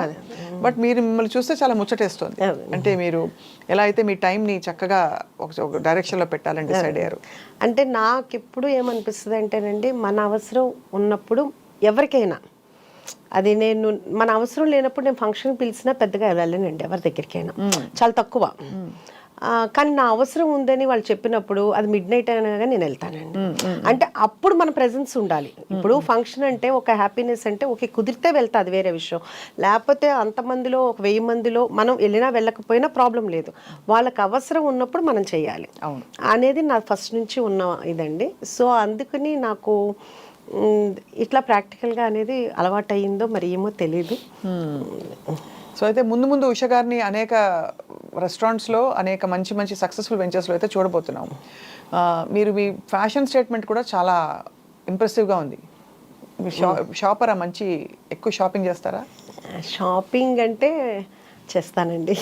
బట్ మీరు మిమ్మల్ని చూస్తే చాలా ముచ్చటేస్తుంది. అంటే మీరు ఎలా అయితే మీ టైంని చక్కగా ఒక డైరెక్షన్లో పెట్టాలని డిసైడ్ అయ్యారు. అంటే నాకు ఎప్పుడు ఏమనిపిస్తుంది అంటేనండి, మన అవసరం ఉన్నప్పుడు ఎవరికైనా అది మన అవసరం లేనప్పుడు నేను ఫంక్షన్ పిలిచినా పెద్దగా వెళ్ళానండి ఎవరి దగ్గరికైనా, చాలా తక్కువ. కానీ నా అవసరం ఉందని వాళ్ళు చెప్పినప్పుడు అది మిడ్ నైట్ అయినా కానీ నేను వెళ్తానండి. అంటే అప్పుడు మన ప్రెజెన్స్ ఉండాలి. ఇప్పుడు ఫంక్షన్ అంటే ఒక హ్యాపీనెస్ అంటే ఓకే కుదిరితే వెళ్తా, అది వేరే విషయం. లేకపోతే అంతమందిలో ఒక 1000 మందిలో మనం వెళ్ళినా వెళ్ళకపోయినా ప్రాబ్లం లేదు. వాళ్ళకి అవసరం ఉన్నప్పుడు మనం చేయాలి అనేది నా ఫస్ట్ నుంచి ఉన్న ఇదండి. సో అందుకని నాకు ఇట్లా ప్రాక్టికల్గా అనేది అలవాటు అయ్యిందో మరి ఏమో తెలీదు. సో అయితే ముందు ఉష గారిని అనేక రెస్టారెంట్స్లో అనేక మంచి సక్సెస్ఫుల్ వెంచర్స్లో అయితే చూడబోతున్నాం. మీరు మీ ఫ్యాషన్ స్టేట్మెంట్ కూడా చాలా ఇంప్రెసివ్గా ఉంది. షాపరా, మంచి ఎక్కువ షాపింగ్ చేస్తారా? షాపింగ్ అంటే చేస్తానండి.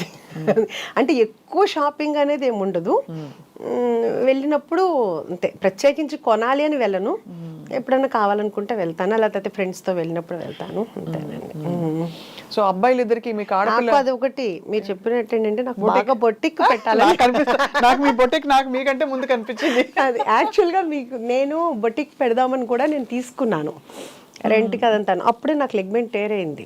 అంటే ఎక్కువ షాపింగ్ అనేది ఏముండదు. వెళ్ళినప్పుడు అంతే, ప్రత్యేకించి కొనాలి అని వెళ్ళను. ఎప్పుడైనా కావాలనుకుంటే వెళ్తాను, లేకపోతే ఫ్రెండ్స్తో వెళ్ళినప్పుడు వెళ్తాను, అంతేనండి. సో అబ్బాయిలు ఇద్దరికి మీకు ఆడపిల్ల అది ఒకటి మీరు చెప్పినట్టు ఏంటంటే నాకు బాగా బొట్టిక్ పెట్టాలి. నాకు మీ బొట్టిక్ నాకు మీకంటే ముందు కనిపించింది. అది యాక్చువల్గా మీకు నేను బొట్టిక్ పెడదామని కూడా నేను తీసుకున్నాను రెంట్కి అదంతాను. అప్పుడే నాకు లెగ్మెంట్ టేర్ అయింది.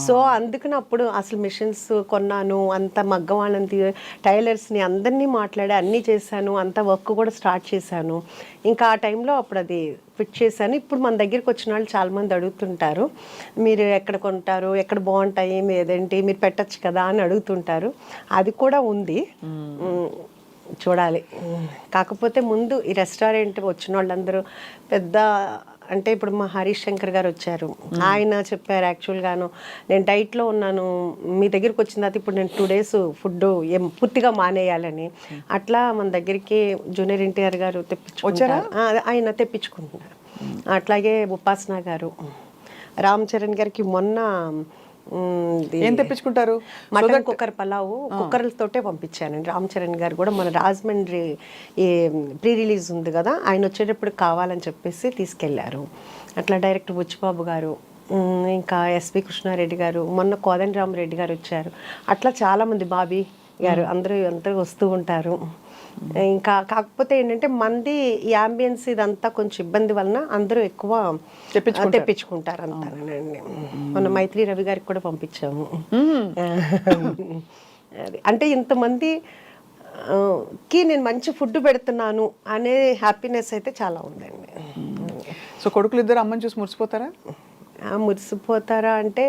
సో అందుకని అప్పుడు అసలు మిషన్స్ కొన్నాను, అంత మగ్గం వాళ్ళని టైలర్స్ని అందరినీ మాట్లాడి అన్నీ చేశాను, అంత వర్క్ కూడా స్టార్ట్ చేశాను. ఇంకా ఆ టైంలో అప్పుడు అది ఫిట్ చేశాను. ఇప్పుడు మన దగ్గరికి వచ్చిన వాళ్ళు చాలామంది అడుగుతుంటారు, మీరు ఎక్కడ కొంటారు, ఎక్కడ బాగుంటాయి, ఏదేంటి మీరు పెట్టచ్చు కదా అని అడుగుతుంటారు. అది కూడా ఉంది, చూడాలి. కాకపోతే ముందు ఈ రెస్టారెంట్ వచ్చిన వాళ్ళందరూ పెద్ద అంటే ఇప్పుడు మా హరీష్ శంకర్ గారు వచ్చారు, ఆయన చెప్పారు యాక్చువల్గాను నేను డైట్లో ఉన్నాను, మీ దగ్గరికి వచ్చిన తర్వాత ఇప్పుడు నేను 2 days ఫుడ్ పూర్తిగా మానేయాలని. అట్లా మన దగ్గరికి జూనియర్ ఎన్టీఆర్ గారు తెప్పించుకుంటారు, ఆయన తెప్పించుకుంటున్నారు. అట్లాగే ఉపాసన గారు, రామ్ చరణ్ గారికి మొన్న ఏం తెప్పించుకుంటారు, మటన్ కుక్కర్ పలావు కుక్కర్లతోటే పంపించానండి. రామ్ చరణ్ గారు కూడా మన రాజమండ్రి ఈ ప్రీ రిలీజ్ ఉంది కదా, ఆయన వచ్చేటప్పుడు కావాలని చెప్పేసి తీసుకెళ్లారు. అట్లా డైరెక్టర్ బుచ్చిబాబు గారు, ఇంకా ఎస్పి కృష్ణారెడ్డి గారు, మొన్న కోదండరామరెడ్డి గారు వచ్చారు. అట్లా చాలామంది, బాబీ గారు, అందరూ వస్తూ ఉంటారు. ఇంకా కాకపోతే ఏంటంటే మంది ఈ అంబియన్స్ ఇదంతా కొంచెం ఇబ్బంది వలన అందరూ ఎక్కువ తెప్పించుకుంటారు అంతానండి. మొన్న మైత్రి రవి గారికి కూడా పంపించాము. అది అంటే ఇంతమంది కి నేను మంచి ఫుడ్ పెడుతున్నాను అనే హ్యాపీనెస్ అయితే చాలా ఉందండి. సో కొడుకులు ఇద్దరు అమ్మని చూసి మురిసిపోతారా? మురిసిపోతారా అంటే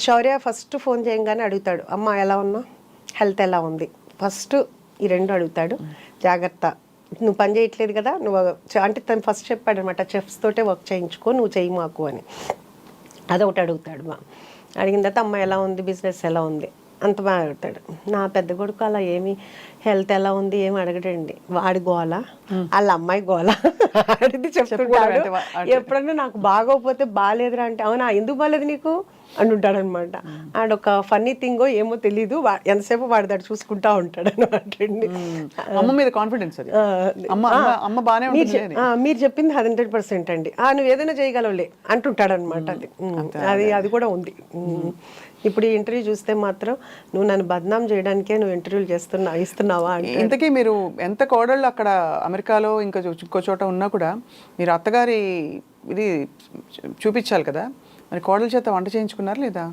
శౌర్య ఫస్ట్ ఫోన్ చేయగానే అడుగుతాడు, అమ్మ ఎలా ఉన్నా, హెల్త్ ఎలా ఉంది, ఫస్ట్ ఈ 2 అడుగుతాడు. జాగ్రత్త, నువ్వు పని చేయట్లేదు కదా, నువ్వు అంటే తను ఫస్ట్ చెప్పాడు అనమాట, చెఫ్స్ తోటే వర్క్ చేయించుకో, నువ్వు చెయ్యి మాకు అని. అదొకటి అడుగుతాడు. అడిగిన తర్వాత అమ్మ ఎలా ఉంది, బిజినెస్ ఎలా ఉంది, అంత బాగా అడుగుతాడు. నా పెద్ద కొడుకు అలా ఏమి హెల్త్ ఎలా ఉంది ఏమి అడగడండి, వాడి గోల వాళ్ళ అమ్మాయి గోల అడిగి చెప్తుంటాడు. ఎప్పుడన్నా నాకు బాగోపోతే బాగాలేదురా అంటే, అవునా ఎందుకు బాగాలేదు నీకు, అని ఉంటాడనమాట. ఆడొక ఫన్నీ థింగో ఏమో తెలీదు, ఎంతసేపు వాడి దాడు చూసుకుంటా ఉంటాడు అనమాట అండి. అమ్మ మీద కాన్ఫిడెన్స్ అది. అమ్మ బానే ఉంటుంది అని. మీరు చెప్పింది 100% అండి. నువ్వు ఏదైనా చేయగలవులే అంటుంటాడు అనమాట. అది కూడా ఉంది. ఇప్పుడు ఈ ఇంటర్వ్యూ చూస్తే మాత్రం నువ్వు నన్ను బద్నాం చేయడానికే నువ్వు ఇంటర్వ్యూలు ఇస్తున్నావా అంటే. ఇంతకీ మీరు ఎంత కోడళ్ళు అక్కడ అమెరికాలో ఇంకా ఇంకో చోట ఉన్నా కూడా మీరు అత్తగారి ఇది చూపించాలి కదా, మరి కోడల చేత వంట చేయించుకున్నారు లేదా?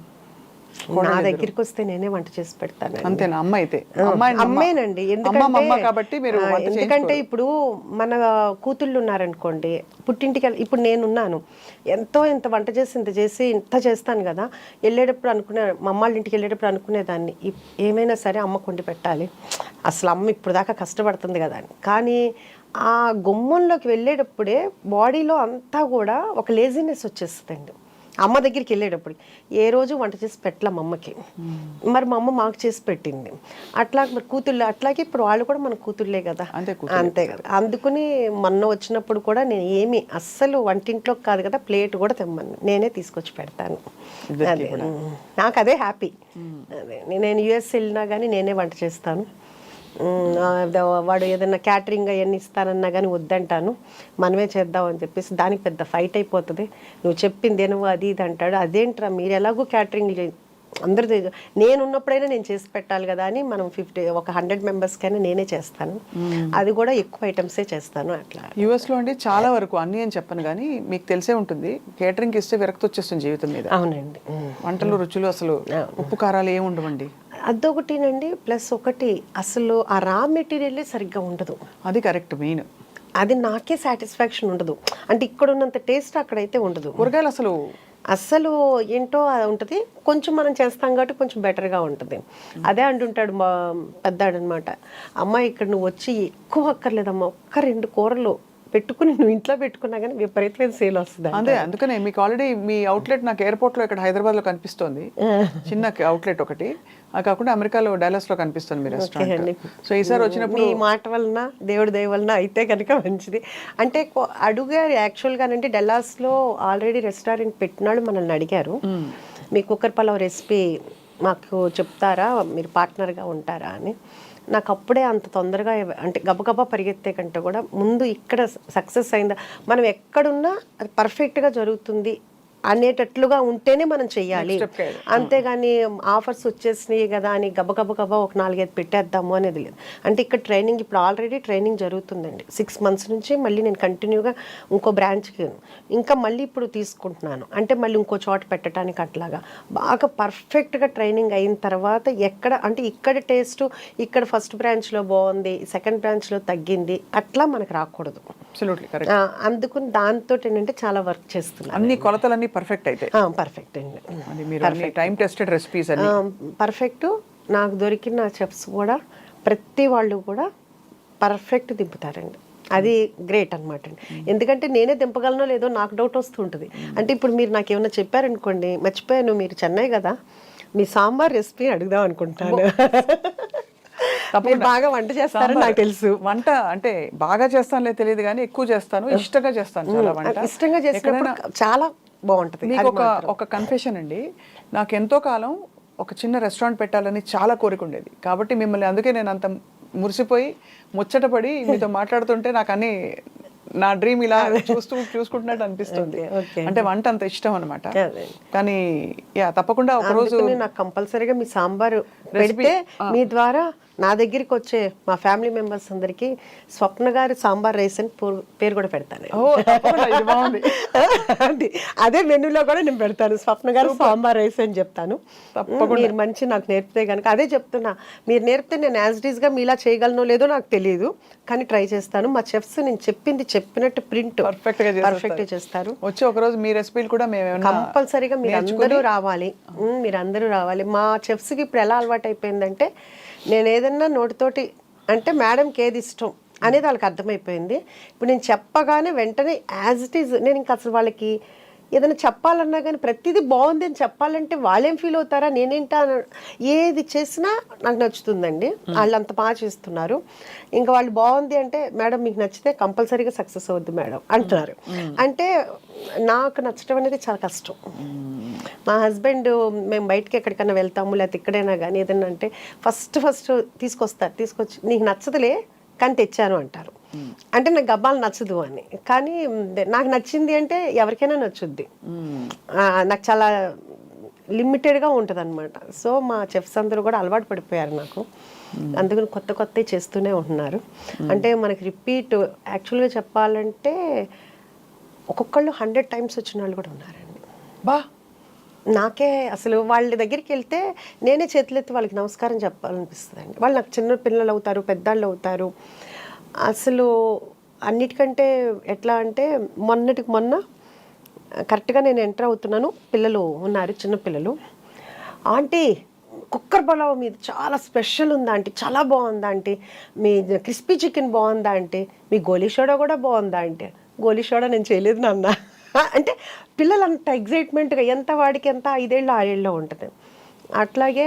నా దగ్గరికి వస్తే నేనే వంట చేసి పెడతాను. అంతేనా? అమ్మ అయితే అమ్మేనండి. ఎందుకంటే ఇప్పుడు మన కూతుళ్ళు ఉన్నారనుకోండి, పుట్టింటికి ఇప్పుడు నేనున్నాను, ఎంత వంట చేసి ఇంత చేస్తాను కదా, వెళ్ళేటప్పుడు మా అమ్మాళ్ళ ఇంటికి వెళ్ళేటప్పుడు అనుకునేదాన్ని ఏమైనా సరే అమ్మకు వండి పెట్టాలి, అసలు అమ్మ ఇప్పుడు దాకా కష్టపడుతుంది కదా అని. కానీ ఆ గుమ్మంలోకి వెళ్ళేటప్పుడే బాడీలో అంతా కూడా ఒక లేజినెస్ వచ్చేస్తుందండి. అమ్మ దగ్గరికి వెళ్ళేటప్పుడు ఏ రోజు వంట చేసి పెట్టలేం అమ్మకి, మరి మా అమ్మ మాకు చేసి పెట్టింది. అట్లా మరి కూతుళ్ళు అట్లాగే ఇప్పుడు వాళ్ళు కూడా మన కూతుళ్ళే కదా, అంతే కదా. అందుకుని మొన్న వచ్చినప్పుడు కూడా నేను ఏమి అస్సలు వంటింట్లోకి కాదు కదా, ప్లేట్ కూడా తెమ్మను, నేనే తీసుకొచ్చి పెడతాను. అదే నాకు అదే హ్యాపీ. అదే నేను యుఎస్ వెళ్ళినా కానీ నేనే వంట చేస్తాను. వాడు ఏదైనా క్యాటరింగ్ అవన్నీ ఇస్తానన్నా కానీ వద్దంటాను, మనమే చేద్దాం అని చెప్పేసి. దానికి పెద్ద ఫైట్ అయిపోతుంది. నువ్వు చెప్పిందేనో అది ఇది అంటాడు. అదేంట్రా మీరు ఎలాగో క్యాటరింగ్ అందరూ నేను ఉన్నప్పుడైనా నేను చేసి పెట్టాలి కదా అని మనం 100 మెంబర్స్కైనా నేనే చేస్తాను. అది కూడా ఎక్కువ ఐటమ్సే చేస్తాను. అట్లా యూఎస్లో అండి చాలా వరకు అన్నీ అని చెప్పను కానీ మీకు తెలిసే ఉంటుంది, కేటరింగ్ ఇస్తే విరక్తి వచ్చేస్తుంది జీవితం మీద. అవునండి. వంటలు రుచులు అసలు ఉప్పు కారాలు ఏమి ఉండవండి. అదొకటినండి. ప్లస్ ఒకటి అసలు ఆ రా మెటీరియలే సరిగ్గా ఉండదు. అది కరెక్ట్ మెయిన్. అది నాకే సాటిస్ఫాక్షన్ ఉండదు. అంటే ఇక్కడ ఉన్నంత టేస్ట్ అక్కడైతే ఉండదు. కూరగాయలు అసలు ఏంటో ఉంటుంది. కొంచెం మనం చేస్తాం కాబట్టి కొంచెం బెటర్గా ఉంటుంది. అదే అంటుంటాడు మా పెద్దాడు అనమాట, అమ్మ ఇక్కడ నువ్వు వచ్చి ఎక్కువ అక్కర్లేదమ్మా, 1-2 కూరలు పెట్టుకుని నువ్వు ఇంట్లో పెట్టుకున్నా కానీ విపరీతమైన సేల్ వస్తుంది. అదే అందుకనే మీకు ఆల్రెడీ మీ అవుట్లెట్ నాకు ఎయిర్పోర్ట్లో ఇక్కడ హైదరాబాద్లో కనిపిస్తోంది, చిన్న అవుట్లెట్ ఒకటి. అది కాకుండా అమెరికాలో డాలస్లో కనిపిస్తుంది మీ రెస్టారెంట్. సో ఈసారి వచ్చినప్పుడు మీ మాట వలన దేవుడి దయ వలన అయితే కనుక మంచిది. అంటే అడుగారు యాక్చువల్గానంటే డల్లాస్లో ఆల్రెడీ రెస్టారెంట్ పెట్టినాడు, మనల్ని అడిగారు మీ కుక్కర్ పలావ్ రెసిపీ మాకు చెప్తారా, మీరు పార్ట్నర్గా ఉంటారా అని. నాకు అప్పుడే అంత తొందరగా అంటే గబగబా పరిగెత్తే కంటే కూడా ముందు ఇక్కడ సక్సెస్ అయిందా, మనం ఎక్కడున్నా అది పర్ఫెక్ట్గా జరుగుతుంది అనేటట్లుగా ఉంటేనే మనం చెయ్యాలి. అంతేగాని ఆఫర్స్ వచ్చేసినాయి కదా అని గబగబా ఒక 4-5 పెట్టేద్దాము అనేది లేదు. అంటే ఇక్కడ ట్రైనింగ్ ఇప్పుడు ఆల్రెడీ ట్రైనింగ్ జరుగుతుందండి 6 months నుంచి. మళ్ళీ నేను కంటిన్యూగా ఇంకో బ్రాంచ్కి ఇంకా మళ్ళీ ఇప్పుడు తీసుకుంటున్నాను. అంటే మళ్ళీ ఇంకో చోట పెట్టడానికి అట్లాగా బాగా పర్ఫెక్ట్గా ట్రైనింగ్ అయిన తర్వాత ఎక్కడ అంటే ఇక్కడ టేస్ట్ ఇక్కడ ఫస్ట్ బ్రాంచ్లో బాగుంది, సెకండ్ బ్రాంచ్లో తగ్గింది, అట్లా మనకు రాకూడదు. అందుకుని దాంతో ఏంటంటే చాలా వర్క్ చేస్తున్నాను. అన్ని కొలతలన్నీ పర్ఫెక్ట్ అయితే పర్ఫెక్ట్ అండి. Time tested recipes perfect. నాకు దొరికిన చెఫ్స్ కూడా ప్రతి వాళ్ళు కూడా పర్ఫెక్ట్ దింపుతారండి. అది గ్రేట్ అనమాట అండి. ఎందుకంటే నేనే దింపగలనో లేదో నాకు డౌట్ వస్తుంటుంది. అంటే ఇప్పుడు మీరు నాకు ఏమైనా చెప్పారనుకోండి, మర్చిపోయాను మీరు చెన్నై కదా, మీ సాంబార్ రెసిపీ అడుగుదాం అనుకుంటాను. బాగా వంట చేస్తారని నాకు తెలుసు. వంట అంటే బాగా చేస్తానులే తెలియదు కానీ ఎక్కువ చేస్తాను, ఇష్టంగా చేస్తాను. చాలా వంట ఇష్టంగా చేసినప్పుడు చాలా బాగుంటుంది. మీకు ఒక కన్ఫెషన్ అండి, నాకు ఎంతో కాలం ఒక చిన్న రెస్టారెంట్ పెట్టాలని చాలా కోరిక ఉండేది. కాబట్టి మిమ్మల్ని అందుకే నేను అంత మురిసిపోయి ముచ్చటపడి మీతో మాట్లాడుతుంటే నాకు అన్ని నా డ్రీమ్ ఇలా చూసుకుంటున్నట్టు అనిపిస్తుంది. అంటే వంట అంత ఇష్టం అనమాట. కానీ తప్పకుండా ఒక రోజు నాకు కంపల్సరీగా మీ సాంబార్ పెడితే మీ ద్వారా నా దగ్గరికి వచ్చే మా ఫ్యామిలీ మెంబర్స్ అందరికి స్వప్న గారి సాంబార్ రైస్ అని పేరు కూడా పెడతాను. అదే మెనూలో కూడా నేను పెడతాను, స్వప్న గారు సాంబార్ రైస్ అని చెప్తాను. మీరు మంచి నాకు నేర్పితే కనుక అదే చెప్తున్నా, మీరు నేర్పితే నేను యాజ్ ఇట్ ఈస్గా మీలా చేయగలనో లేదో నాకు తెలియదు, కానీ ట్రై చేస్తాను. మా చెఫ్స్ నేను చెప్పినట్టు ప్రింట్ పర్ఫెక్ట్ చేస్తారు. వచ్చి ఒక రోజు మీ రెసిపీలు కూడా మేము కంపల్సరీగా మీరందరూ రావాలి. మా చెఫ్స్కి ఇప్పుడు ఎలా అలవాటు అయిపోయిందంటే, నేను ఏదన్నా నోటితోటి అంటే మేడంకి ఏది ఇష్టం అనేది వాళ్ళకి అర్థమైపోయింది. ఇప్పుడు నేను చెప్పగానే వెంటనే యాజ్ ఇట్ ఈజ్ నేను ఇంకా అసలు వాళ్ళకి ఏదైనా చెప్పాలన్నా కానీ ప్రతిదీ బాగుంది అని చెప్పాలంటే వాళ్ళేం ఫీల్ అవుతారా, నేనేంటా ఏది చేసినా నాకు నచ్చుతుందండి. వాళ్ళు అంత బాగా చేస్తున్నారు. ఇంకా వాళ్ళు బాగుంది అంటే మేడం మీకు నచ్చితే కంపల్సరీగా సక్సెస్ అవుద్ది మేడం అంటున్నారు. అంటే నాకు నచ్చడం అనేది చాలా కష్టం. మా హస్బెండ్ మేము బయటకి ఎక్కడికైనా వెళ్తాము లేకపోతే ఇక్కడైనా కానీ ఏదైనా అంటే ఫస్ట్ తీసుకొచ్చి నీకు నచ్చదులే కానీ తెచ్చాను అంటారు. అంటే నాకు గబ్బాలు నచ్చదు అని. కానీ నాకు నచ్చింది అంటే ఎవరికైనా నచ్చుద్ది. నాకు చాలా లిమిటెడ్గా ఉంటుంది అనమాట. సో మా చెఫ్స్ అందరూ కూడా అలవాటు పడిపోయారు నాకు. అందుకని కొత్త చేస్తూనే ఉంటున్నారు. అంటే మనకి రిపీట్ యాక్చువల్గా చెప్పాలంటే ఒక్కొక్కళ్ళు 100 times వచ్చిన వాళ్ళు కూడా ఉన్నారండి. బా నాకే అసలు వాళ్ళ దగ్గరికి వెళ్తే నేనే చేతులెత్తి వాళ్ళకి నమస్కారం చెప్పాలనిపిస్తుంది అండి. వాళ్ళు నాకు చిన్న పిల్లలు అవుతారు, పెద్దాళ్ళు అవుతారు. అసలు అన్నిటికంటే ఎట్లా అంటే మొన్న కరెక్ట్గా నేను ఎంటర్ అవుతున్నాను, పిల్లలు ఉన్నారు, చిన్న పిల్లలు. ఆంటీ కుక్కర్ పలావ్ మీద చాలా స్పెషల్ ఉందా ఆంటీ, చాలా బాగుందా ఆంటీ, మీ క్రిస్పీ చికెన్ బాగుందా ఆంటీ, మీ గోలీ సోడా కూడా బాగుందా ఆంటీ. గోలీ సోడా నేను చేయలేదు నాన్న అంటే పిల్లలు అంత ఎగ్జైట్మెంట్గా, ఎంత వాడికి ఎంత 5 ఏళ్ళు 6 ఏళ్ళలో ఉంటుంది. అట్లాగే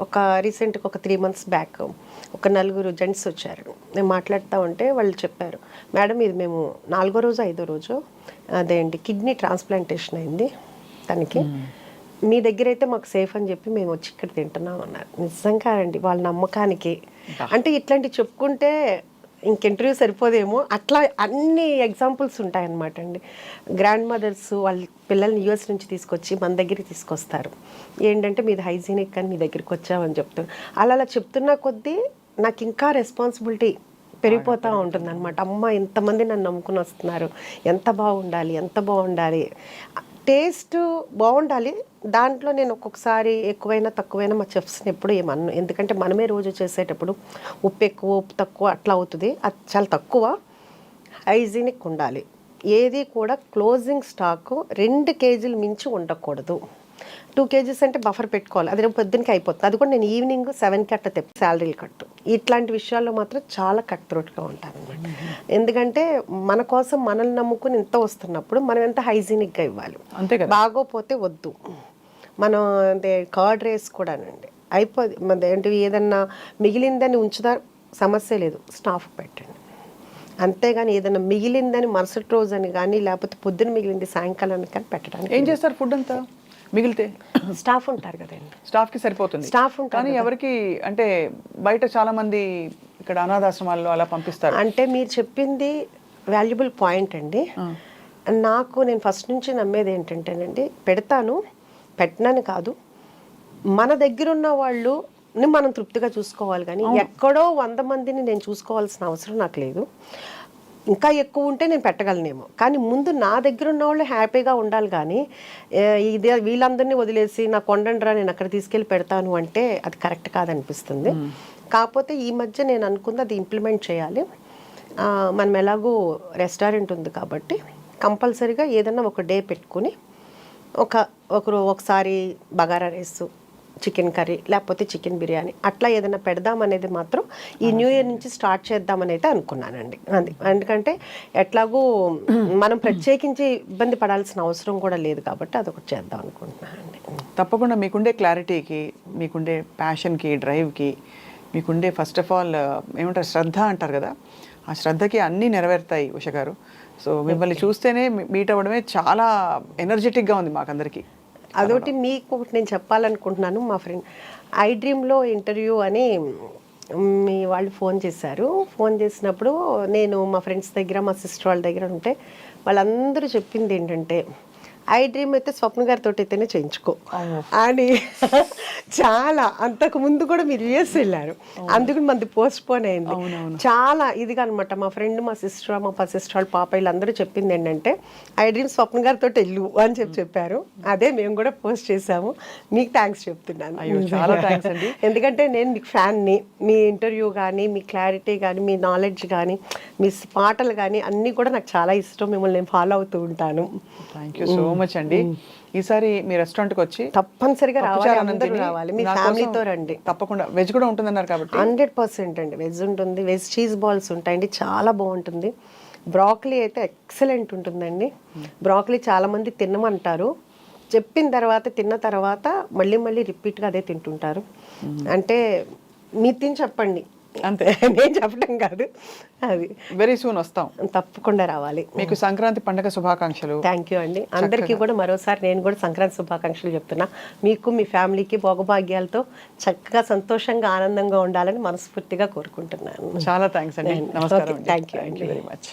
ఒక రీసెంట్గా ఒక 3 months బ్యాక్ ఒక 4 జెంట్స్ వచ్చారు. నేను మాట్లాడుతూ ఉంటే వాళ్ళు చెప్పారు, మేడం ఇది మేము 4వ రోజు 5వ రోజు కిడ్నీ ట్రాన్స్ప్లాంటేషన్ అయింది తనకి, మీ దగ్గర అయితే మాకు సేఫ్ అని చెప్పి మేము వచ్చి ఇక్కడ తింటున్నాం అన్నారు. నిజంగా అండి వాళ్ళ నమ్మకానికి. అంటే ఇట్లాంటివి చెప్పుకుంటే ఇంకెంటర్వ్యూ సరిపోదేమో, అట్లా అన్ని ఎగ్జాంపుల్స్ ఉంటాయన్నమాట అండి. గ్రాండ్ మదర్స్ వాళ్ళ పిల్లల్ని US నుంచి తీసుకొచ్చి మన దగ్గరికి తీసుకొస్తారు. ఏంటంటే మీది హైజీనిక్ అని మీ దగ్గరికి వచ్చామని చెప్తారు. అలా చెప్తున్న కొద్దీ నాకు ఇంకా రెస్పాన్సిబిలిటీ పెరిగిపోతూ ఉంటుంది అనమాట. అమ్మ ఎంతమంది నన్ను నమ్ముకుని వస్తున్నారు, ఎంత బాగుండాలి, టేస్ట్ బాగుండాలి. దాంట్లో నేను ఒక్కొక్కసారి ఎక్కువైనా తక్కువైనా మా చెఫ్స్ని ఎప్పుడు ఏమన్ను. ఎందుకంటే మనమే రోజు చేసేటప్పుడు ఉప్పు ఎక్కువ ఉప్పు తక్కువ అట్లా అవుతుంది. అది చాలా తక్కువ. హైజీనిక్ ఉండాలి. ఏది కూడా క్లోజింగ్ స్టాక్ 2 kgs మించి ఉండకూడదు. 2 kgs అంటే బఫర్ పెట్టుకోవాలి. అది రేపు పొద్దునకి అయిపోతుంది. అది కూడా నేను ఈవినింగ్ 7కి అట్లా తెప్పి శాలరీలు కట్టు. ఇట్లాంటి విషయాల్లో మాత్రం చాలా కట్ త్రోట్గా ఉంటాను అనమాట. ఎందుకంటే మన కోసం మనల్ని నమ్ముకుని ఇంత వస్తున్నప్పుడు మనం ఎంత హైజీనిక్గా ఇవ్వాలి. అంతే కదా. బాగోపోతే వద్దు. మనం కర్డ్ రైస్ కూడానండి అయిపోద్ది. మన ఏదన్నా మిగిలిందని ఉంచుదా సమస్య లేదు, స్టాఫ్ పెట్టండి. అంతేగాని ఏదైనా మిగిలిందని మరుసటి రోజు అని కానీ లేకపోతే పొద్దున మిగిలింది సాయంకాలానికి కానీ పెట్టడానికి. ఏం చేస్తారు ఫుడ్ అంతా మిగిలితే? స్టాఫ్ ఉంటారు కదండి, స్టాఫ్కి సరిపోతుంది. స్టాఫ్ ఉంటారు కానీ ఎవరికి అంటే బయట చాలా మంది ఇక్కడ అనాథాశ్రమాల్లో అలా పంపిస్తారు. అంటే మీరు చెప్పింది వాల్యుబుల్ పాయింట్ అండి. నేను ఫస్ట్ నుంచి నమ్మేది ఏంటంటేనండి, పెట్టనని కాదు, మన దగ్గర ఉన్న వాళ్ళు మనం తృప్తిగా చూసుకోవాలి. కానీ ఎక్కడో 100 మందిని నేను చూసుకోవాల్సిన అవసరం నాకు లేదు. ఇంకా ఎక్కువ ఉంటే నేను పెట్టగలనేమో, కానీ ముందు నా దగ్గర ఉన్న వాళ్ళు హ్యాపీగా ఉండాలి. కానీ వీళ్ళందరినీ వదిలేసి నా కొండండ్రా నేను అక్కడ తీసుకెళ్ళి పెడతాను అంటే అది కరెక్ట్ కాదనిపిస్తుంది. కాకపోతే ఈ మధ్య నేను అనుకుంది అది ఇంప్లిమెంట్ చేయాలి. మనం ఎలాగో రెస్టారెంట్ ఉంది కాబట్టి కంపల్సరీగా ఏదన్నా ఒక డే పెట్టుకుని ఒకసారి బగారా రైస్, చికెన్ కర్రీ లేకపోతే చికెన్ బిర్యానీ అట్లా ఏదైనా పెడదామనేది మాత్రం ఈ న్యూ ఇయర్ నుంచి స్టార్ట్ చేద్దామని అయితే అనుకున్నానండి. అది ఎందుకంటే ఎట్లాగూ మనం ప్రత్యేకించి ఇబ్బంది పడాల్సిన అవసరం కూడా లేదు కాబట్టి అదొకటి చేద్దాం అనుకుంటున్నానండి. తప్పకుండా మీకుండే క్లారిటీకి, మీకుండే ప్యాషన్కి, డ్రైవ్కి, మీకుండే ఫస్ట్ ఆఫ్ ఆల్ ఏమంటారు శ్రద్ధ అంటారు కదా, ఆ శ్రద్ధకి అన్నీ నెరవేరుతాయి ఉష గారు. సో మిమ్మల్ని చూస్తేనే మీట్ అవ్వడమే చాలా ఎనర్జెటిక్గా ఉంది మాకందరికీ. అదొకటి మీకు నేను చెప్పాలనుకుంటున్నాను. మా ఫ్రెండ్ iDreamలో ఇంటర్వ్యూ అని మీ వాళ్ళు ఫోన్ చేసినప్పుడు నేను మా ఫ్రెండ్స్ దగ్గర మా సిస్టర్ వాళ్ళ దగ్గర ఉంటే వాళ్ళందరూ చెప్పింది ఏంటంటే iDream అయితే స్వప్న గారితో అయితేనే చేయించుకో అని. చాలా అంతకు ముందు కూడా మీరు US వెళ్ళారు, అందుకు మనది పోస్ట్ పోన్ అయింది. చాలా ఇదిగా అనమాట. మా ఫ్రెండ్, మా సిస్టర్ వాళ్ళ పాప వీళ్ళందరూ చెప్పింది ఏంటంటే iDream స్వప్న గారితో వెళ్ళు అని చెప్పారు. అదే మేము కూడా పోస్ట్ చేసాము. మీకు థ్యాంక్స్ చెప్తున్నాను. చాలా థ్యాంక్స్ అండి. ఎందుకంటే నేను మీకు ఫ్యాన్ని. మీ ఇంటర్వ్యూ కానీ, మీ క్లారిటీ కానీ, మీ నాలెడ్జ్ కానీ, మీ పాటలు కానీ అన్నీ కూడా నాకు చాలా ఇష్టం. మిమ్మల్ని నేను ఫాలో అవుతూ ఉంటాను. థ్యాంక్ యూ సో మచ్ అండి. ఈసారి మీ రెస్టారెంట్కి వచ్చి తప్పనిసరిగా రావాలి. మీ ఫ్యామిలీతో రండి. తప్పకుండా. వెజ్ కూడా ఉంటుందన్నారు కాబట్టి 100% అండి. వెజ్ ఉంటుంది, వెజ్ చీజ్ బాల్స్ ఉంటాయండి, చాలా బాగుంటుంది. బ్రాకలీ అయితే ఎక్సలెంట్ ఉంటుందండి. బ్రాకలీ చాలామంది తినమంటారు, చెప్పిన తర్వాత తిన్న తర్వాత మళ్ళీ మళ్ళీ రిపీట్గా అదే తింటుంటారు. అంటే మీరు తిని చెప్పండి అంతే, నేను చెప్పడం కాదు. అది వెరీ సూన్ వస్తాం, తప్పకుండా రావాలి. మీకు సంక్రాంతి పండుగ శుభాకాంక్షలు. థ్యాంక్ యూ అండి. అందరికీ కూడా మరోసారి నేను కూడా సంక్రాంతి శుభాకాంక్షలు చెప్తున్నా. మీకు మీ ఫ్యామిలీకి భోగభాగ్యాలతో చక్కగా సంతోషంగా ఆనందంగా ఉండాలని మనస్ఫూర్తిగా కోరుకుంటున్నాను. చాలా థ్యాంక్స్ అండి. నమస్కారం. థ్యాంక్ యూ అండి వెరీ మచ్.